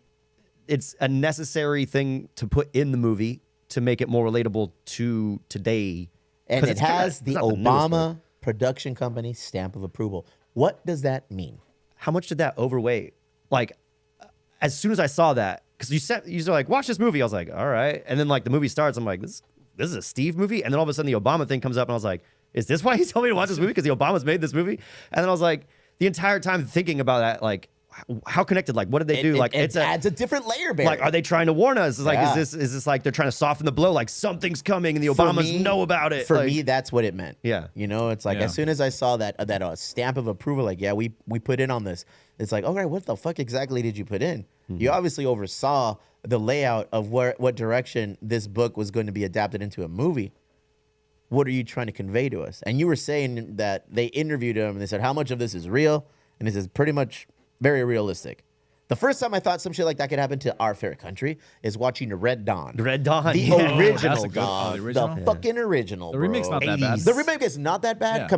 it's a necessary thing to put in the movie to make it more relatable to today. And 'Cause it it's kinda- has it's the not newest book. Obama production company stamp of approval. What does that mean? How much did that overweigh? Like, as soon as I saw that, because you're like, watch this movie. I was like, all right. And then like the movie starts, I'm like, this is a Steve movie. And then all of a sudden the Obama thing comes up, and I was like, is this why he told me to watch this movie? Because the Obamas made this movie. And then I was like, the entire time thinking about that, like, how connected? Like, what did they do? Like, it adds a different layer, Barry. like, are they trying to warn us? It's like, Yeah. is this like they're trying to soften the blow? Like something's coming, and the For Obamas me- know about it. For Like, me, that's what it meant. Yeah. You know, it's like Yeah. as soon as I saw that stamp of approval, like, yeah, we put in on this. It's like, all right, what the fuck exactly did you put in? Mm-hmm. You obviously oversaw the layout of what direction this book was going to be adapted into a movie. What are you trying to convey to us? And you were saying that they interviewed him and they said, how much of this is real? And he says, pretty much very realistic. The first time I thought some shit like that could happen to our fair country is watching Red Dawn. Red Dawn, The yeah. Oh, that's original a good- dog. the original? The fucking original. The remake's bro. not that bad. 80s. The remake is not that bad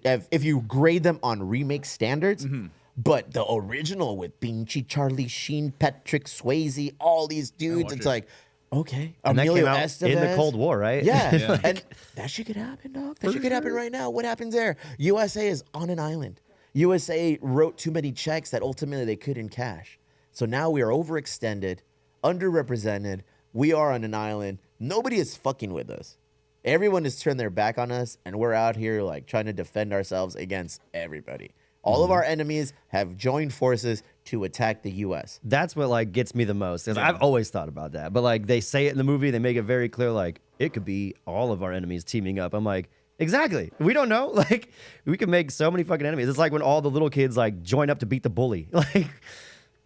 Yeah. if you grade them on remake standards. Mm-hmm. But the original with Pinchy, Charlie Sheen, Patrick Swayze, all these dudes, watch it's it. like, okay, And that Emilio came out Estevez. in the Cold War, right? Yeah. Yeah. And that shit could happen, dog. That shit could happen right now. What happens there? USA is on an island. USA wrote too many checks that ultimately they couldn't cash. So now we are overextended, underrepresented. We are on an island. Nobody is fucking with us. Everyone has turned their back on us, and we're out here like trying to defend ourselves against everybody. All of our enemies have joined forces to attack the U.S. That's what like gets me the most, because I've always thought about that. But like they say it in the movie, they make it very clear, like it could be all of our enemies teaming up. I'm like, exactly. We don't know. Like we could make so many fucking enemies. It's like when all the little kids like join up to beat the bully. Like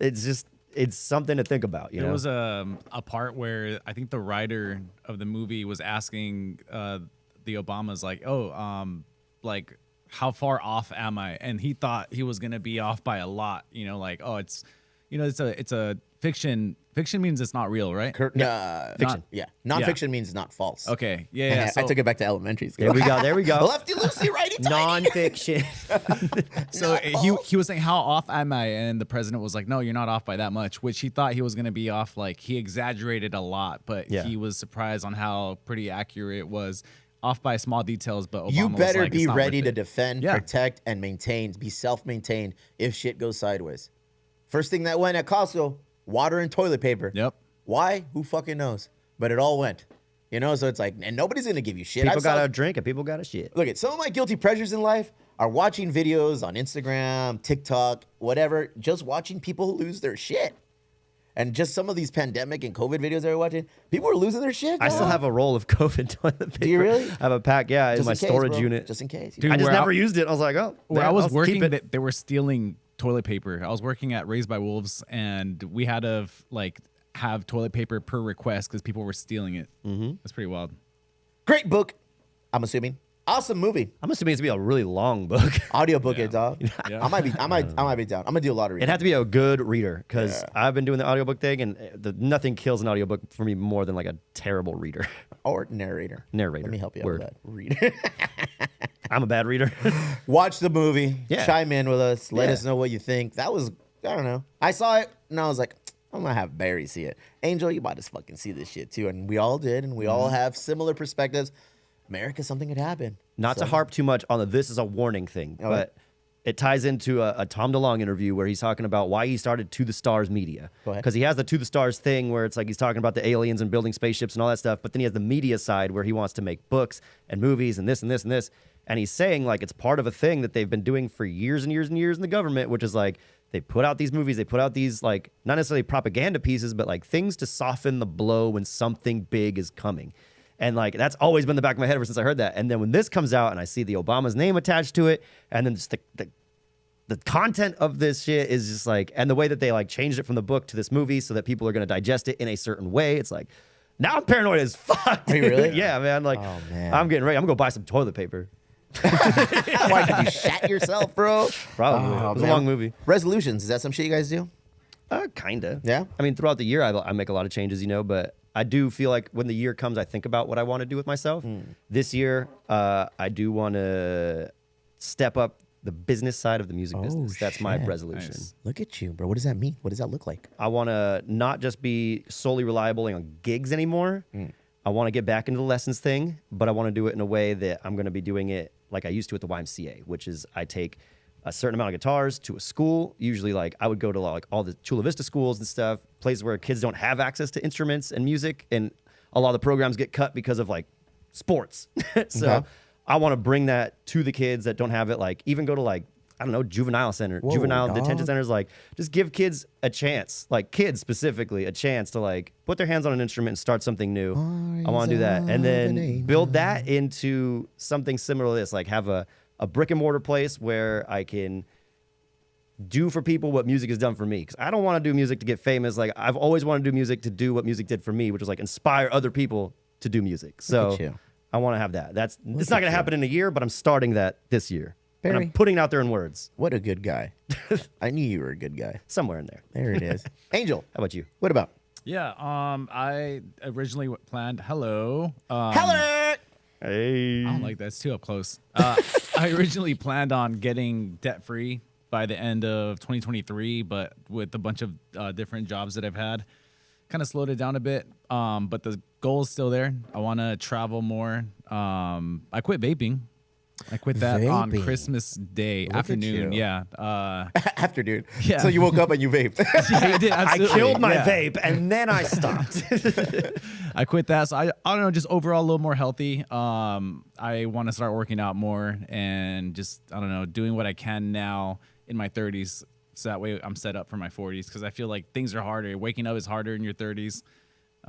it's something to think about. You There know? was a part where I think the writer of the movie was asking the Obamas like, like how far off am I? And he thought he was gonna be off by a lot. You know, like it's a fiction. Fiction means it's not real, right? Fiction. Not- Yeah. Nonfiction means not false. Okay. Yeah. I took it back to elementary school. There we go. There we go. Lefty Lucy, righty tighty. Nonfiction. So he was saying, how off am I? And the president was like, no, you're not off by that much, which he thought he was going to be off. Like he exaggerated a lot, but Yeah. he was surprised on how pretty accurate it was. Off by small details, but Obama You was better like, be "It's not ready worth to it." defend, Yeah. protect, and maintain. Be self-maintained if shit goes sideways. First thing that went at Costco, water and toilet paper. Yep. Why? Who fucking knows? But it all went. You know, so it's like, and nobody's gonna give you shit. People got to drink and people got to shit. Look at some of my guilty pleasures in life are watching videos on Instagram, TikTok, whatever, just watching people lose their shit. And just some of these pandemic and COVID videos that we're watching, people are losing their shit. I still have a roll of COVID toilet paper. Do you really? I have a pack, yeah, in my storage unit. Just in case. Dude, I just where never used it. I was like, oh, Where yeah, I was I'll working, keep it. they were stealing toilet paper. I was working at Raised by Wolves, and we had to like have toilet paper per request because people were stealing it. Mm-hmm. That's pretty wild. Great book, I'm assuming. Awesome movie. I'm assuming it's gonna be a really long book. Audiobook it, dog. Yeah. I might be down. I'm gonna do a lot of reading. It'd have to be a good reader because I've been doing the audiobook thing, and nothing kills an audiobook for me more than like a terrible reader. Or narrator. Narrator. Let me help you Word. out with that. Reader. I'm a bad reader. Watch the movie. Yeah. Chime in with us. Let Yeah. us know what you think. That was, I don't know. I saw it and I was like, I'm gonna have Barry see it. Angel, you about to fucking see this shit too. And we all did, and we all have similar perspectives. America, something could happen. Not So- to harp too much on the this is a warning thing, Okay. but it ties into a Tom DeLonge interview where he's talking about why he started To the Stars Media. Go ahead. Because he has the To the Stars thing where it's like he's talking about the aliens and building spaceships and all that stuff, but then he has the media side where he wants to make books and movies and this and this and this. And he's saying like it's part of a thing that they've been doing for years and years and years in the government, which is like they put out these movies, they put out these like not necessarily propaganda pieces, but like things to soften the blow when something big is coming. And like that's always been in the back of my head ever since I heard that. And then when this comes out and I see the Obama's name attached to it, and then just the content of this shit is just like, and the way that they like changed it from the book to this movie so that people are gonna digest it in a certain way, it's like now I'm paranoid as fuck. Are you really? Yeah, man. Like Oh, man. I'm getting ready. I'm gonna go buy some toilet paper. Why did you shat yourself, bro? Probably. Oh, It was man. a long movie. Resolutions. Is that some shit you guys do? Kinda. Yeah? I mean, throughout the year, I make a lot of changes, but I do feel like when the year comes, I think about what I want to do with myself. This year, I do want to step up the business side of the music business. That's my shit. resolution. Nice. Look at you, bro. What does that mean? What does that look like? I want to not just be solely reliable on gigs anymore. I want to get back into the lessons thing, but I want to do it in a way that I'm going to be doing it like I used to at the YMCA, which is I take a certain amount of guitars to a school. Usually, like I would go to like all the Chula Vista schools and stuff, places where kids don't have access to instruments and music, and a lot of the programs get cut because of like sports. So Okay. I want to bring that to the kids that don't have it. Like even go to like I don't know juvenile Whoa, juvenile detention dog. centers. Like just give kids a chance, like kids specifically, a chance to like put their hands on an instrument and start something new. I want to do that, and of then an build that into something similar to this. Like have a brick and mortar place where I can do for people what music has done for me. Because I don't want to do music to get famous. Like I've always wanted to do music to do what music did for me, which was like inspire other people to do music. So at you. I want to have that. It's not at going to you. happen in a year, but I'm starting that this year. And Barry. I'm putting it out there in words What a good guy. I knew you were a good guy. somewhere in there. There it is. Angel, How about you? what about? Yeah. I originally planned. Hello. Hello. Hey. I don't like that. It's too up close. I originally planned on getting debt free by the end of 2023, but with a bunch of different jobs that I've had, kind of slowed it down a bit. But the goal is still there. I want to travel more. I quit vaping. I quit that on Vaping. Christmas Day Look at afternoon. you. Yeah. After, dude. Yeah. So you woke up and you vaped. Yeah, I did, I absolutely. killed my Yeah. vape and then I stopped. I quit that. So I don't know, just overall a little more healthy. I want to start working out more and just, I don't know, doing what I can now in my 30s. So that way I'm set up for my 40s because I feel like things are harder. Waking up is harder in your 30s.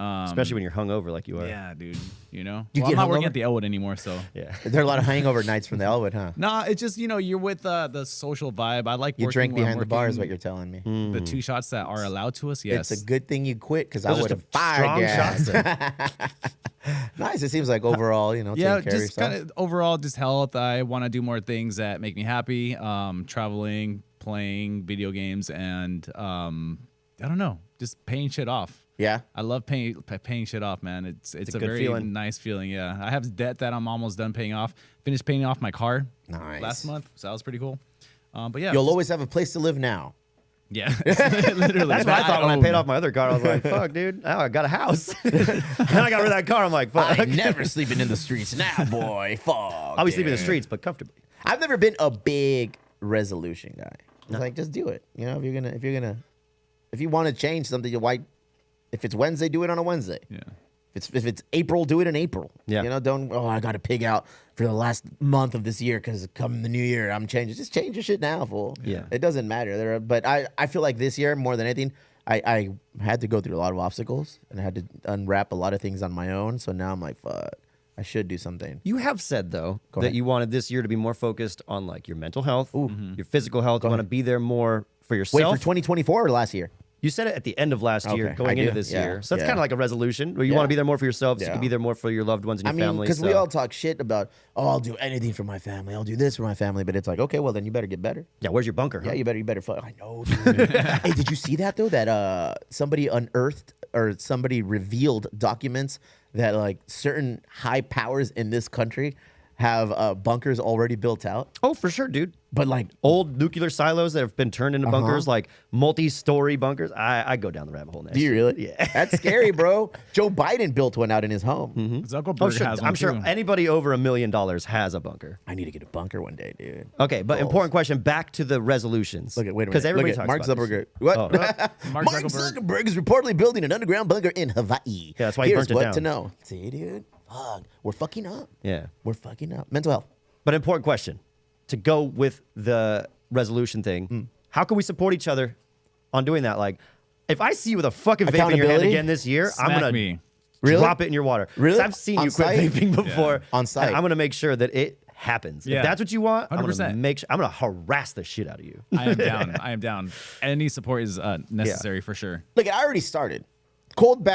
Especially when you're hungover like you are. Yeah, dude. You know? You Well, get I'm not working hungover? at the Elwood anymore, so. Yeah. There are a lot of hangover nights from the Elwood, huh? Nah, it's just, you're with the social vibe. I like You working drank when I'm behind the bar is working. what you're telling me. The 2 shots that are allowed to us, yes. It's a good thing you quit because I Those are would have some fired strong you. shots. Nice. It seems like overall, yeah, taking care of just yourself. kind of overall just health. I want to do more things that make me happy. Traveling, playing video games, and I don't know, just paying shit off. Yeah. I love paying shit off, man. It's a a good very feeling. nice feeling. Yeah, I have debt that I'm almost done paying off. Finished paying off my car Nice. last month, so that was pretty cool. But yeah, You'll just- always have a place to live now. yeah, literally. That's what I thought when I own. paid off my other car. I was like, fuck, dude. Now I got a house. then I got rid of that car. I'm like, fuck. I'm never sleeping in the streets now, boy. Fuck. I'll be sleeping in the yeah. streets, but comfortably. I've never been a big resolution guy. It's like just do it. If you're gonna If you want to change something, why? If it's Wednesday, do it on a Wednesday. Yeah. If it's April, do it in April. Yeah. You know, don't, I got to pig out for the last month of this year because come the new year, I'm changing. Just change your shit now, fool. Yeah. It doesn't matter. But I feel like this year, more than anything, I had to go through a lot of obstacles and I had to unwrap a lot of things on my own. So now I'm like, fuck, I should do something. You have said, though, Go that ahead. you wanted this year to be more focused on, like, your mental health, your physical health. You want to be there more for Wait, yourself. for 2024 or last year? You said it at the end of last year, Okay, going I into do. this Yeah, year. So that's yeah. kind of like a resolution where you Yeah. want to be there more for yourself so you Yeah. can be there more for your loved ones and your I mean, family. because so. we all talk shit about, I'll do anything for my family. I'll do this for my family. But it's like, okay, well, then you better get better. Yeah, where's your bunker? Yeah, huh? you better fuck. I know, dude. Hey, did you see that though? That somebody unearthed or somebody revealed documents that like certain high powers in this country have bunkers already built out. Oh, for sure, dude. But like, Old nuclear silos that have been turned into bunkers, like multi-story bunkers. I go down the rabbit hole. do you really? Yeah. That's scary, bro. Joe Biden built one out in his home. Zuckerberg Oh, sure. has one I'm sure too. anybody over $1 million has a bunker. I need to get a bunker one day, dude. Okay, but important question. Back to the resolutions. Look at wait a minute. Because everybody Look at talks Mark about this. Zuckerberg. What? Oh. Mark Mark Zuckerberg. Zuckerberg is reportedly building an underground bunker in Hawaii. Yeah, that's why he Here's burnt it what down. to know. See, dude. Fuck. We're fucking up. Yeah. We're fucking up. Mental health. But important question. To go with the resolution thing, how can we support each other on doing that? Like, if I see you with a fucking vape in your hand Accountability? again this year, I'm Smack going me. to Really? drop it in your water. 'Cause Really? I've seen On you quit site? vaping before. Yeah. On site. And I'm going to make sure that it happens. Yeah. If that's what you want, I'm going to 100%. make sure. I'm going to harass the shit out of you. I am down. I am down. Any support is necessary for sure. Look, I already started. Cold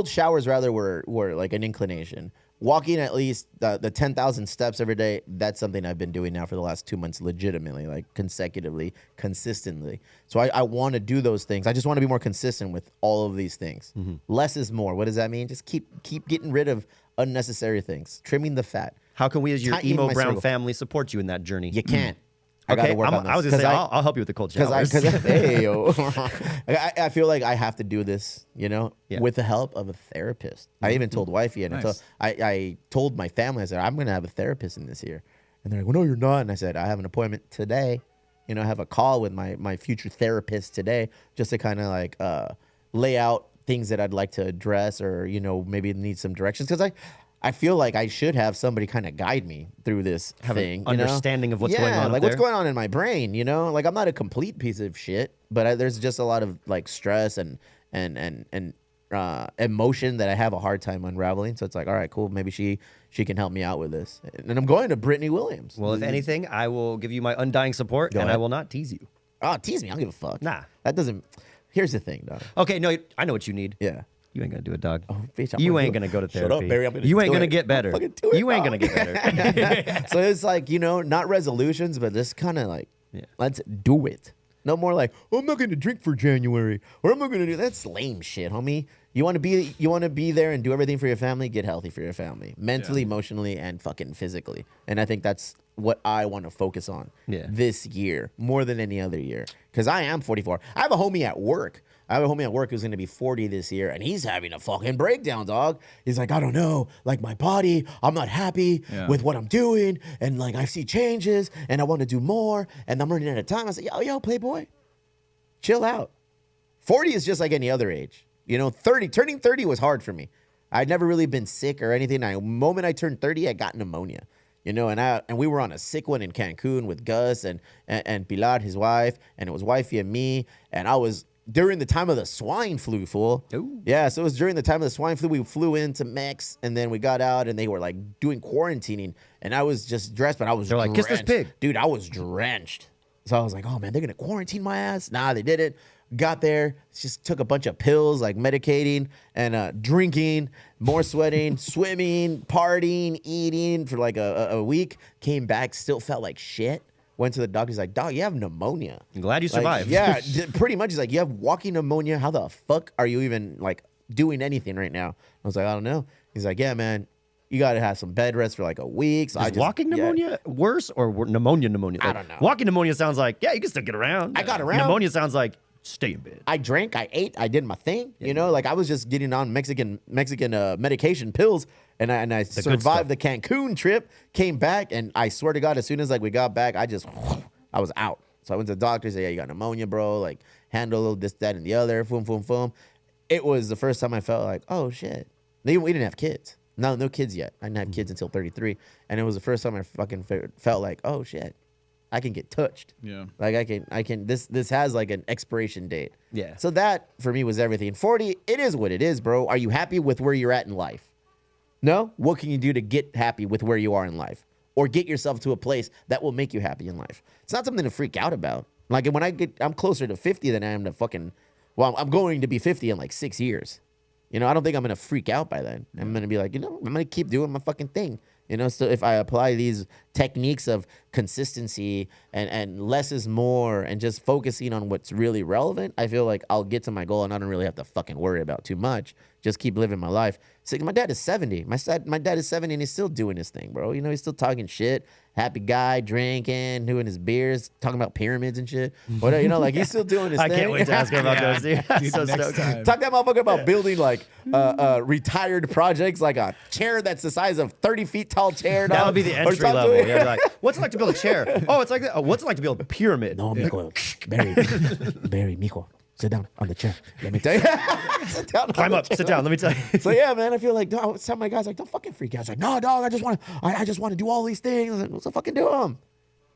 showers rather were like an inclination. Walking at least the 10,000 steps every day, that's something I've been doing now for the last 2 months, legitimately, like consecutively, consistently. So I want to do those things. I just want to be more consistent with all of these things. Less is more. What does that mean? Just keep getting rid of unnecessary things, trimming the fat. How can we, as your Tightening Emo my Brown circle. family, support you in that journey? You can't. I Okay, gotta work on this. I was going to say, 'Cause I'll help you with the cold Because showers. hey, yo. I feel like I have to do this, Yeah. Mm-hmm. with the help of a therapist. I even told wifey, and Nice. I told my family, I said, I'm going to have a therapist in this year. And they're like, well, no, you're not. And I said, I have an appointment today. I have a call with my future therapist today just to kind of like lay out things that I'd like to address or, maybe need some directions. Because I feel like I should have somebody kind of guide me through this Have an thing. understanding of what's going on up like what's there. going on in my brain, Like I'm not a complete piece of shit, but there's just a lot of like stress and emotion that I have a hard time unraveling. So it's like, all right, cool. Maybe she can help me out with this. And I'm going to Brittany Williams. Well, if anything, I will give you my undying support, and I ahead. will not tease you. Tease me. I don't give a fuck. Nah. That doesn't. Here's the thing, dog. Okay, no, I know what you need. Yeah. You ain't gonna do it, dog. Bitch, I'm you gonna ain't do gonna it. go to Shut therapy. up, Barry. I'm gonna You ain't do gonna it. get I'm better. fucking do it, You ain't dog. gonna get better. So it's like, not resolutions, but just kind of like, Yeah. let's do it. No more like, I'm not going to drink for January, or I'm not going to do that's lame shit, homie. You want to be there and do everything for your family, get healthy for your family, mentally, emotionally, and fucking physically. And I think that's what I want to focus on this year more than any other year. Because I am 44. I have a homie at work. Who's going to be 40 this year, and he's having a fucking breakdown, dog. He's like, I don't know, like my body, I'm not happy with what I'm doing, and like I see changes, and I want to do more, and I'm running out of time. I said, yo, playboy, chill out. 40 is just like any other age. turning 30 was hard for me. I'd never really been sick or anything. The moment I turned 30, I got pneumonia. And we were on a sick one in Cancun with Gus and Pilar, his wife, and it was wifey and me, and I was during the time of the swine flu, fool. Ooh. Yeah, so it was during the time of the swine flu. We flew into Mex, and then we got out, and they were like doing quarantining, and I was just dressed, but I was They're like, drenched. "Kiss this pig." Dude, I was drenched. So I was like, oh man, they're gonna quarantine my ass. Nah, they didn't. Got there, just took a bunch of pills, like medicating and drinking, more sweating, swimming, partying, eating for like a week. Came back, still felt like shit. Went to the doctor. He's like, dog, you have pneumonia. I'm glad you Like, survived. yeah, pretty much. He's like, you have walking pneumonia. How the fuck are you even like doing anything right now? I was like, I don't know. He's like, yeah, man, you got to have some bed rest for like a week. So Is walking pneumonia worse or pneumonia? I don't know. Walking pneumonia sounds like, yeah, you can still get around. I got around. Pneumonia sounds like, stay in bed. I drank, I ate, I did my thing. Like I was just getting on Mexican medication pills, and I survived the Cancun trip. Came back, and I swear to God, as soon as like we got back, I was out. So I went to the doctor. Said, yeah, you got pneumonia, bro. Like handle this, that, and the other. Boom, boom, boom. It was the first time I felt like, oh shit. We didn't have kids. No kids yet. I didn't have kids until 33, and it was the first time I fucking felt like, oh shit, I can get touched. Yeah. Like I can. This has like an expiration date. Yeah. So that for me was everything. 40, it is what it is, bro. Are you happy with where you're at in life? No. What can you do to get happy with where you are in life, or get yourself to a place that will make you happy in life? It's not something to freak out about. Like when I'm closer to 50 than I am to fucking. Well, I'm going to be 50 in like 6 years. You know, I don't think I'm going to freak out by then. I'm going to be like, I'm going to keep doing my fucking thing. You know, so if I apply these techniques of consistency and less is more and just focusing on what's really relevant, I feel like I'll get to my goal and I don't really have to fucking worry about too much. Just keep living my life. So my dad is 70. My dad is 70 and he's still doing his thing, bro. You know, he's still talking shit. Happy guy, drinking, doing his beers, talking about pyramids and shit. Whatever, you know, like he's still doing his I thing. can't wait to ask him about those, dude. I'm Dude, so next stoked. time. Talk that motherfucker about building like retired projects, like a chair that's the size of 30 feet tall chair. That dog. would be the Or entry talk to level. me- Yeah, like, what's it like to build a chair? Oh, it's like that. Oh, what's it like to build a pyramid? No, mijo, Barry, mijo, sit down on the chair. Let me tell you. Sit down on Climb the up, chair. sit down. Let me tell you. So yeah, man, I feel like I was telling my guys like, don't fucking freak out. I was like, no, dog, I just want to do all these things. I was like, so fucking do them.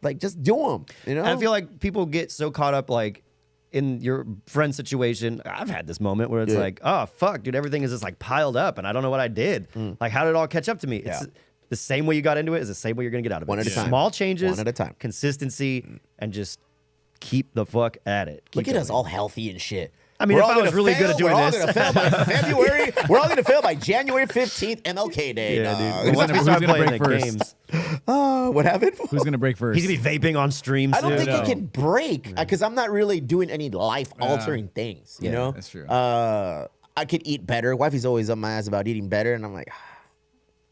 Like, just do them. You know. I feel like people get so caught up like in your friend situation. I've had this moment where it's Yeah. like, oh fuck, dude, everything is just like piled up, and I don't know what I did. Like, how did it all catch up to me? It's Yeah. the same way you got into it is the same way you're gonna get out of it. One at a time. Small changes, One at a time. consistency, and just keep the fuck at it. Keep Look at going. us all healthy and shit. I mean, We're if all I was gonna really fail, good at doing we're all this. gonna fail by February. We're all gonna fail by January 15th, MLK Day. Yeah, dog. dude. Once we Who's start gonna playing break the first? games, What happened? Who's gonna break first? he's gonna be vaping on stream. I don't soon. think it can break because I'm not really doing any life-altering things. You Yeah, know, that's true. I could eat better. Wifey's always on my ass about eating better, and I'm like,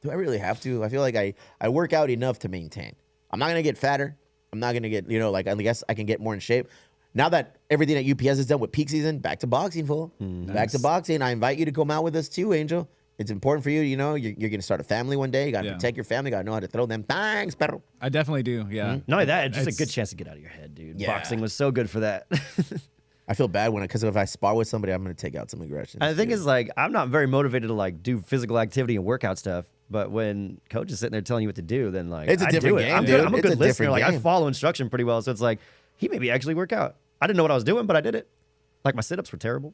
do I really have to? I feel like I work out enough to maintain. I'm not gonna get fatter. I'm not gonna get like I guess I can get more in shape. Now that everything at UPS is done with peak season, back to boxing, fool. Back to boxing. I invite you to come out with us too, Angel. It's important for you. You know, you're going to start a family one day. You got to Yeah. protect your family. Got to know how to throw them thanks, perro. I definitely do. Yeah. Not only that, it's just a It's- good chance to get out of your head, dude. Yeah. Boxing was so good for that. I feel bad because if I spar with somebody, I'm going to take out some aggression. And the thing is, like, I'm not very motivated to like do physical activity and workout stuff. But when coach is sitting there telling you what to do, then like It's a I different do it. game, I'm, dude. good. I'm a It's good a listener. different Like I game. follow instruction pretty well. So it's like he made me actually work out. I didn't know what I was doing, but I did it. Like my sit-ups were terrible.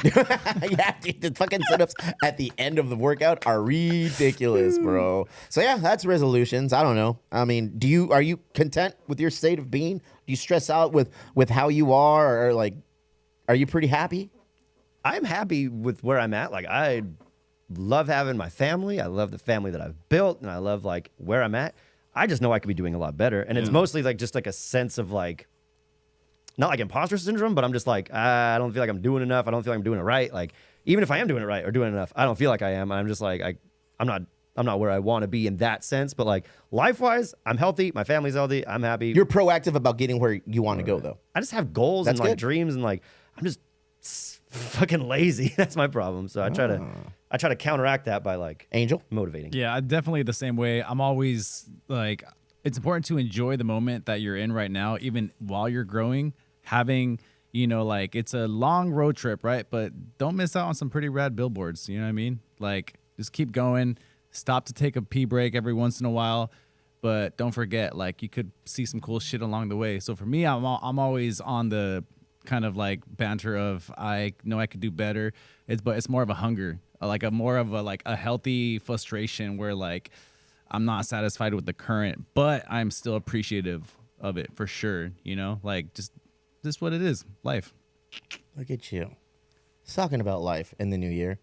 Yeah, dude, the fucking sit-ups at the end of the workout are ridiculous, bro. So yeah, that's resolutions. I don't know. I mean, are you content with your state of being? Do you stress out with how you are, or like, are you pretty happy? I'm happy with where I'm at. Like I love having my family. I love the family that I've built, and I love like where I'm at. I just know I could be doing a lot better, and it's mostly like just like a sense of like. Not like imposter syndrome, but I'm just like, I don't feel like I'm doing enough. I don't feel like I'm doing it right. Like, even if I am doing it right or doing enough, I don't feel like I am. I'm just like, I'm not where I want to be in that sense. But like life-wise, I'm healthy. My family's healthy. I'm happy. You're proactive about getting where you want to go, though. I just have goals That's and like good. dreams, and like I'm just fucking lazy. That's my problem. So I try to counteract that by like Angel? motivating. Yeah, I'm definitely the same way. I'm always like, it's important to enjoy the moment that you're in right now, even while you're growing. Having, like it's a long road trip, right? But don't miss out on some pretty rad billboards. You know what I mean? Like, just keep going. Stop to take a pee break every once in a while. But don't forget, like, you could see some cool shit along the way. So for me, I'm always on the kind of like banter of I know I could do better. But it's more of a hunger, like a healthy frustration where like I'm not satisfied with the current, but I'm still appreciative of it for sure. Like just what it is, life. Look at you. Talking about life in the new year.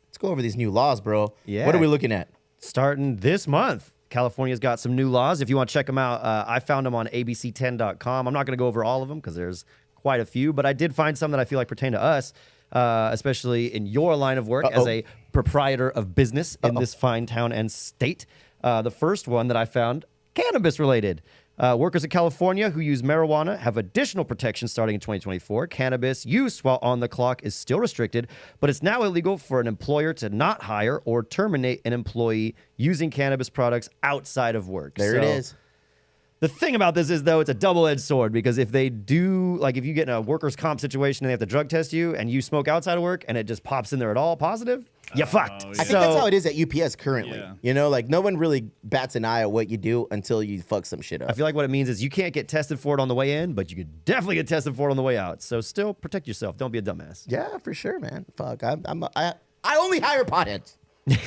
Let's go over these new laws, bro. Yeah. What are we looking at? Starting this month, California's got some new laws. If you want to check them out, I found them on abc10.com. I'm not going to go over all of them because there's quite a few, but I did find some that I feel like pertain to us, especially in your line of work as a proprietor of business in this fine town and state. The first one that I found, cannabis related. Workers in California who use marijuana have additional protections starting in 2024. Cannabis use while on the clock is still restricted, but it's now illegal for an employer to not hire or terminate an employee using cannabis products outside of work. There it is. The thing about this is, though, it's a double-edged sword because if they do, like, if you get in a workers' comp situation and they have to drug test you and you smoke outside of work and it just pops in there at all positive, you fucked. yeah. I think that's how it is at UPS currently. Yeah. You know, like no one really bats an eye at what you do until you fuck some shit up. I feel like what it means is you can't get tested for it on the way in, but you could definitely get tested for it on the way out. So still protect yourself. Don't be a dumbass. Yeah, for sure, man. Fuck, I only hire potheads.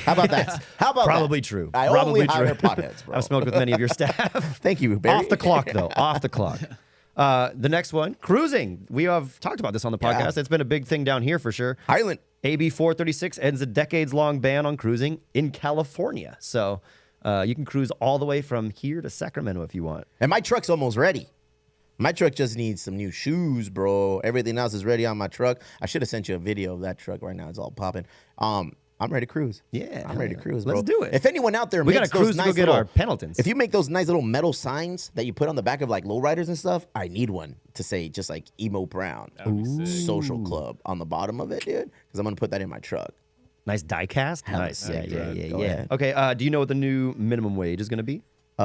How about that? How about Probably that? true. I Probably only true. hire potheads, bro. I've smoked with many of your staff. Thank you, Barry. Off the clock, though. Off the clock. The next one, cruising. We have talked about this on the podcast. Yeah. It's been a big thing down here for sure. Highland. AB 436 ends a decades-long ban on cruising in California. So you can cruise all the way from here to Sacramento if you want. And my truck's almost ready. My truck just needs some new shoes, bro. Everything else is ready on my truck. I should have sent you a video of that truck right now. It's all popping. I'm ready to cruise. Yeah, I'm ready to cruise, bro. Let's do it. If anyone out there We makes gotta cruise those to nice go get little, our Pendletons. If you make those nice little metal signs that you put on the back of like lowriders and stuff, I need one to say just like Emo Brown Social Club on the bottom of it, dude. Because I'm gonna put that in my truck. Nice die cast. Hella Nice. sick, Yeah. dude. Go ahead. Okay, do you know what the new minimum wage is going to be?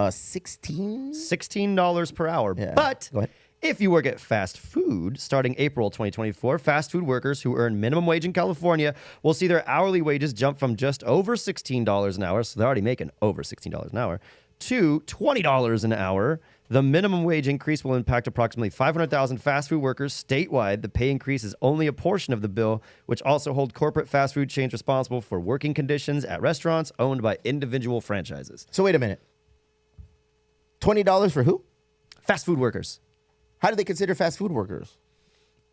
16. $16 per hour. Yeah. But Go ahead. if you work at fast food, starting April 2024, fast food workers who earn minimum wage in California will see their hourly wages jump from just over $16 an hour, so they're already making over $16 an hour, to $20 an hour. The minimum wage increase will impact approximately 500,000 fast food workers statewide. The pay increase is only a portion of the bill, which also hold corporate fast food chains responsible for working conditions at restaurants owned by individual franchises. So wait a minute. $20 for who? Fast food workers. How do they consider fast food workers?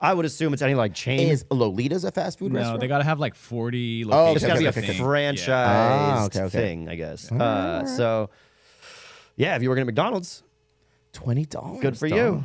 I would assume it's any like chain. Is Lolita's a fast food No, restaurant? they gotta have like 40 Oh, locations. It's got to be okay, a okay. franchise Ah, okay. thing, I guess. So, yeah, if you work at McDonald's, $20. good for dog. you.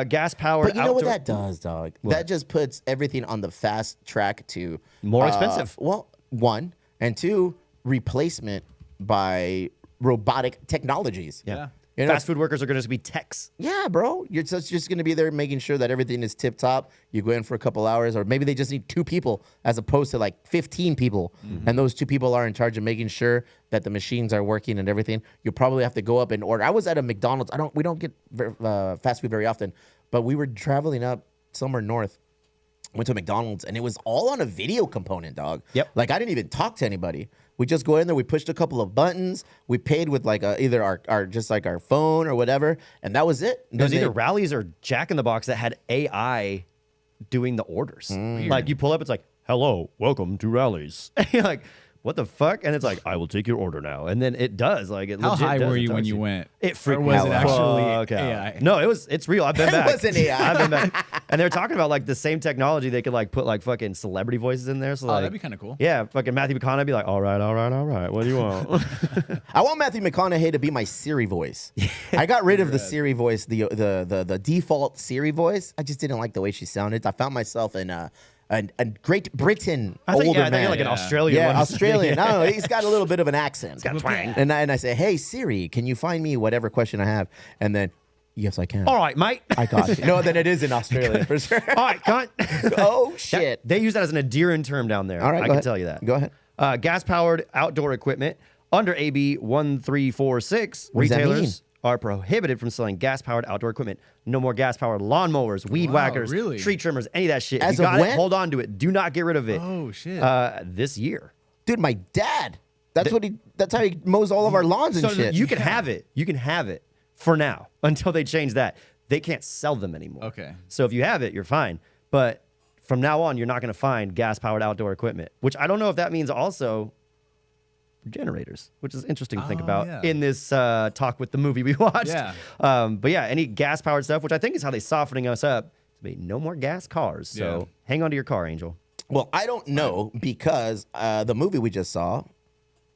Gas powered. But you know what that does, dog? That just puts everything on the fast track to More expensive. Well, one and two, replacement by robotic technologies. Yeah. You know, Fast food workers are going to be techs. yeah, bro. You're just going to be there making sure that everything is tip top. You go in for a couple hours, or maybe they just need 2 people as opposed to like 15 people. And those 2 people are in charge of making sure that the machines are working and everything. You probably have to go up and order. I was at a McDonald's. We don't get fast food very often, but we were traveling up somewhere north. Went to McDonald's and it was all on a video component, dog. Yep. Like I didn't even talk to anybody. We just go in there, we pushed a couple of buttons, we paid with like either our just like our phone or whatever, and that was it. It was Then either they- Rallies or Jack in the Box that had AI doing the orders. Like you pull up, it's like, hello, welcome to Rallies. And you're like, what the fuck? And it's like, I will take your order now. And then it does. Like it How legit high does. were It you when tells you went? It freaked Or me was the it actually fuck out. AI? No, it's real. I've been It back. wasn't AI. I've been back. And they're talking about like the same technology. They could like put like fucking celebrity voices in there. So Oh, like, that'd be kinda cool. Yeah, fucking Matthew McConaughey be like, all right. What do you want? I want Matthew McConaughey to be my Siri voice. I got rid of the Siri voice, the default Siri voice. I just didn't like the way she sounded. I found myself in a Great Britain I thought, older I thought man. you're like an Yeah. Australian Yeah, one. Australian. No, he's got a little bit of an accent. got twang. And I say, hey Siri, can you find me whatever question I have? And then, yes, I can. All right, mate. I got you. No, then it is in Australia for sure. All right, cunt. Oh That- shit. they use that as an endearing term down there. All right, I go can ahead. tell you that. Go ahead. Gas-powered outdoor equipment under AB 1346. What does that Retailers are prohibited from selling gas-powered outdoor equipment. No more gas-powered lawnmowers, weed Wow, whackers, really? tree trimmers, any of that shit. As If you of got when? it, hold on to it. Do not get rid of it. Oh shit. This year. Dude, my dad. That's how he mows all of our lawns and So shit. you can have it. You can have it for now until they change that. They can't sell them anymore. Okay. So if you have it, you're fine. But from now on, you're not going to find gas-powered outdoor equipment, which I don't know if that means also generators, which is interesting to think Oh, about yeah. in this talk with the movie we watched. Yeah. But yeah, any gas-powered stuff, which I think is how they're softening us up to be no more gas cars. So Yeah. hang on to your car, Angel. Well, I don't know because the movie we just saw,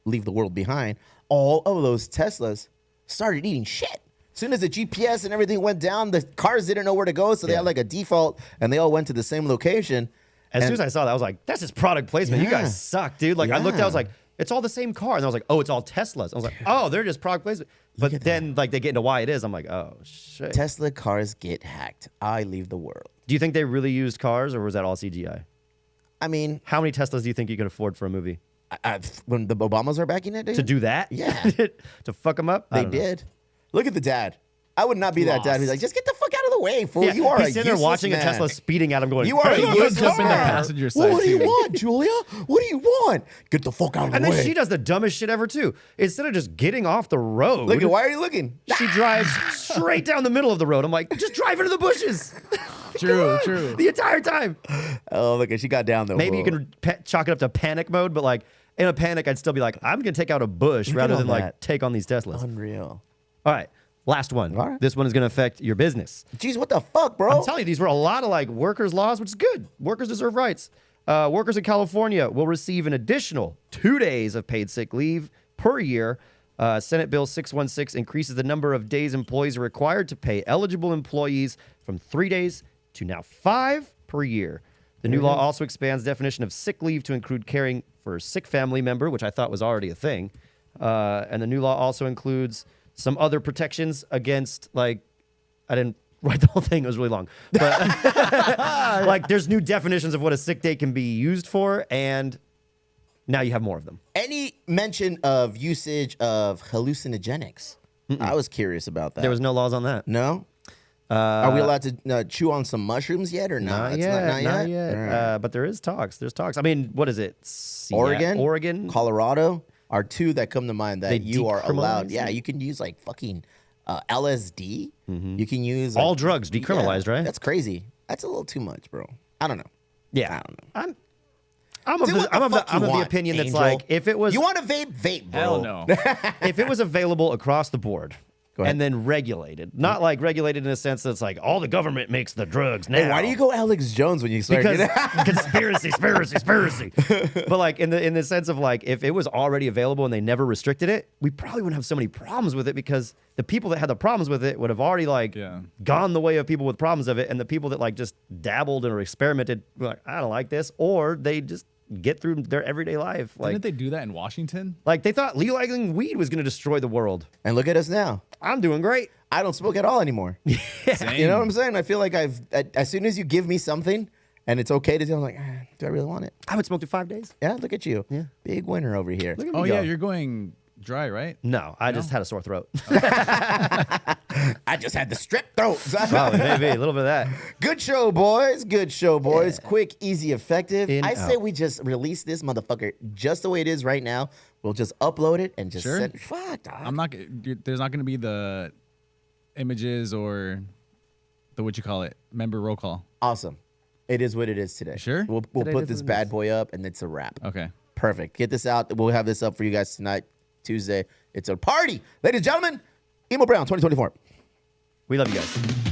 Leave the World Behind, all of those Teslas started eating shit. As soon as the GPS and everything went down, the cars didn't know where to go, so they Yeah. had like a default, and they all went to the same location. As And- soon as I saw that, I was like, that's just product placement. You Yeah. guys suck, dude. Like, I looked at it, I was Yeah. like, it's all the same car. And I was like, oh, it's all Teslas. I was like, oh, they're just product placement. But at then, like, they get into why it is. I'm like, oh, shit. Tesla cars get hacked. I leave the world. Do you think they really used cars, or was that all CGI? I mean, How many Teslas do you think you could afford for a movie? when the Obamas are backing it, dude, To do that? Yeah. To fuck them up? I they don't know. did. Look at the dad. I would not be that dad who's Lost. like, just get the fuck out of the way, fool. Yeah, You are he's a sitting there useless watching man. a Tesla speeding at him, going, You are "Hey, a look, You it's jump in the car." passenger side. Well, what do you too. want, Julia? What do you want? Get the fuck out of And the then way. she does the dumbest shit ever too. Instead of just getting off the road, Look at, why are you looking? she drives straight down the middle of the road. I'm like, just drive into the bushes. True. The entire time. Oh, look, she got down though. Maybe you can chalk it up to panic mode, but like in a panic, I'd still be like, I'm gonna take out a bush Look at rather all than like that. take on these Teslas. Unreal. All right, last one. All right. This one is gonna affect your business. Jeez, what the fuck, bro? I'm telling you, these were a lot of like workers' laws, which is good. Workers deserve rights. Workers in California will receive an additional 2 days of paid sick leave per year. Senate Bill 616 increases the number of days employees are required to pay eligible employees from 3 days to now 5 per year. The new law also expands the definition of sick leave to include caring for a sick family member, which I thought was already a thing. And the new law also includes some other protections against, like, I didn't write the whole thing. It was really long. But, like, there's new definitions of what a sick day can be used for, and now you have more of them. Any mention of usage of hallucinogenics? I was curious about that. There was no laws on that. No? Are we allowed to chew on some mushrooms yet or not? Not It's yet. not Not yet. All right. But there is talks. There's talks. I mean, what is it? Oregon. Colorado are two that come to mind that They you are allowed. decriminalized Yeah, it? you can use like fucking LSD. You can use All like, drugs decriminalized, right? That's crazy. That's a little too much, bro. I don't know. Yeah. I don't know. I'm of Do the, what the I'm of the, fuck you I'm of the want, opinion that's Angel. like if it was You want to vape? Vape, bro. Hell no. if it was available across the board ahead. and then regulated, not like regulated in a sense that's like all the government makes the drugs now. Hey, why do you go Alex Jones when you start? Because conspiracy. But like in the sense of like if it was already available and they never restricted it, we probably wouldn't have so many problems with it because the people that had the problems with it would have already like gone the way of people with problems of it, and the people that like just dabbled or experimented were like, I don't like this, or they just get through their everyday life. Like Didn't they do that in Washington? like they thought legalizing weed was going to destroy the world. And look at us now. I'm doing great. I don't smoke at all anymore. Same. You know what I'm saying? I feel like as soon as you give me something and it's okay to do, I'm like, do I really want it? I haven't smoked in 5 days. Yeah, look at you. Yeah. Big winner over here. Look at me Oh go. yeah, you're going dry, right? No, I just had a sore throat. I just had the strep throat. Probably, maybe a little bit of that. Good show, boys. Good show, boys. Quick, easy, effective. In, I say out. we just release this motherfucker just the way it is right now. We'll just upload it and just Sure. send. Fuck, dog. I'm not. There's not going to be the images or the what you call it member roll call. Awesome. It is what it is today. Sure? We'll Today put is this what it bad is. boy up and it's a wrap. Okay. Perfect. Get this out. We'll have this up for you guys tonight, Tuesday. It's a party. Ladies and gentlemen, Emo Brown 2024. We love you guys.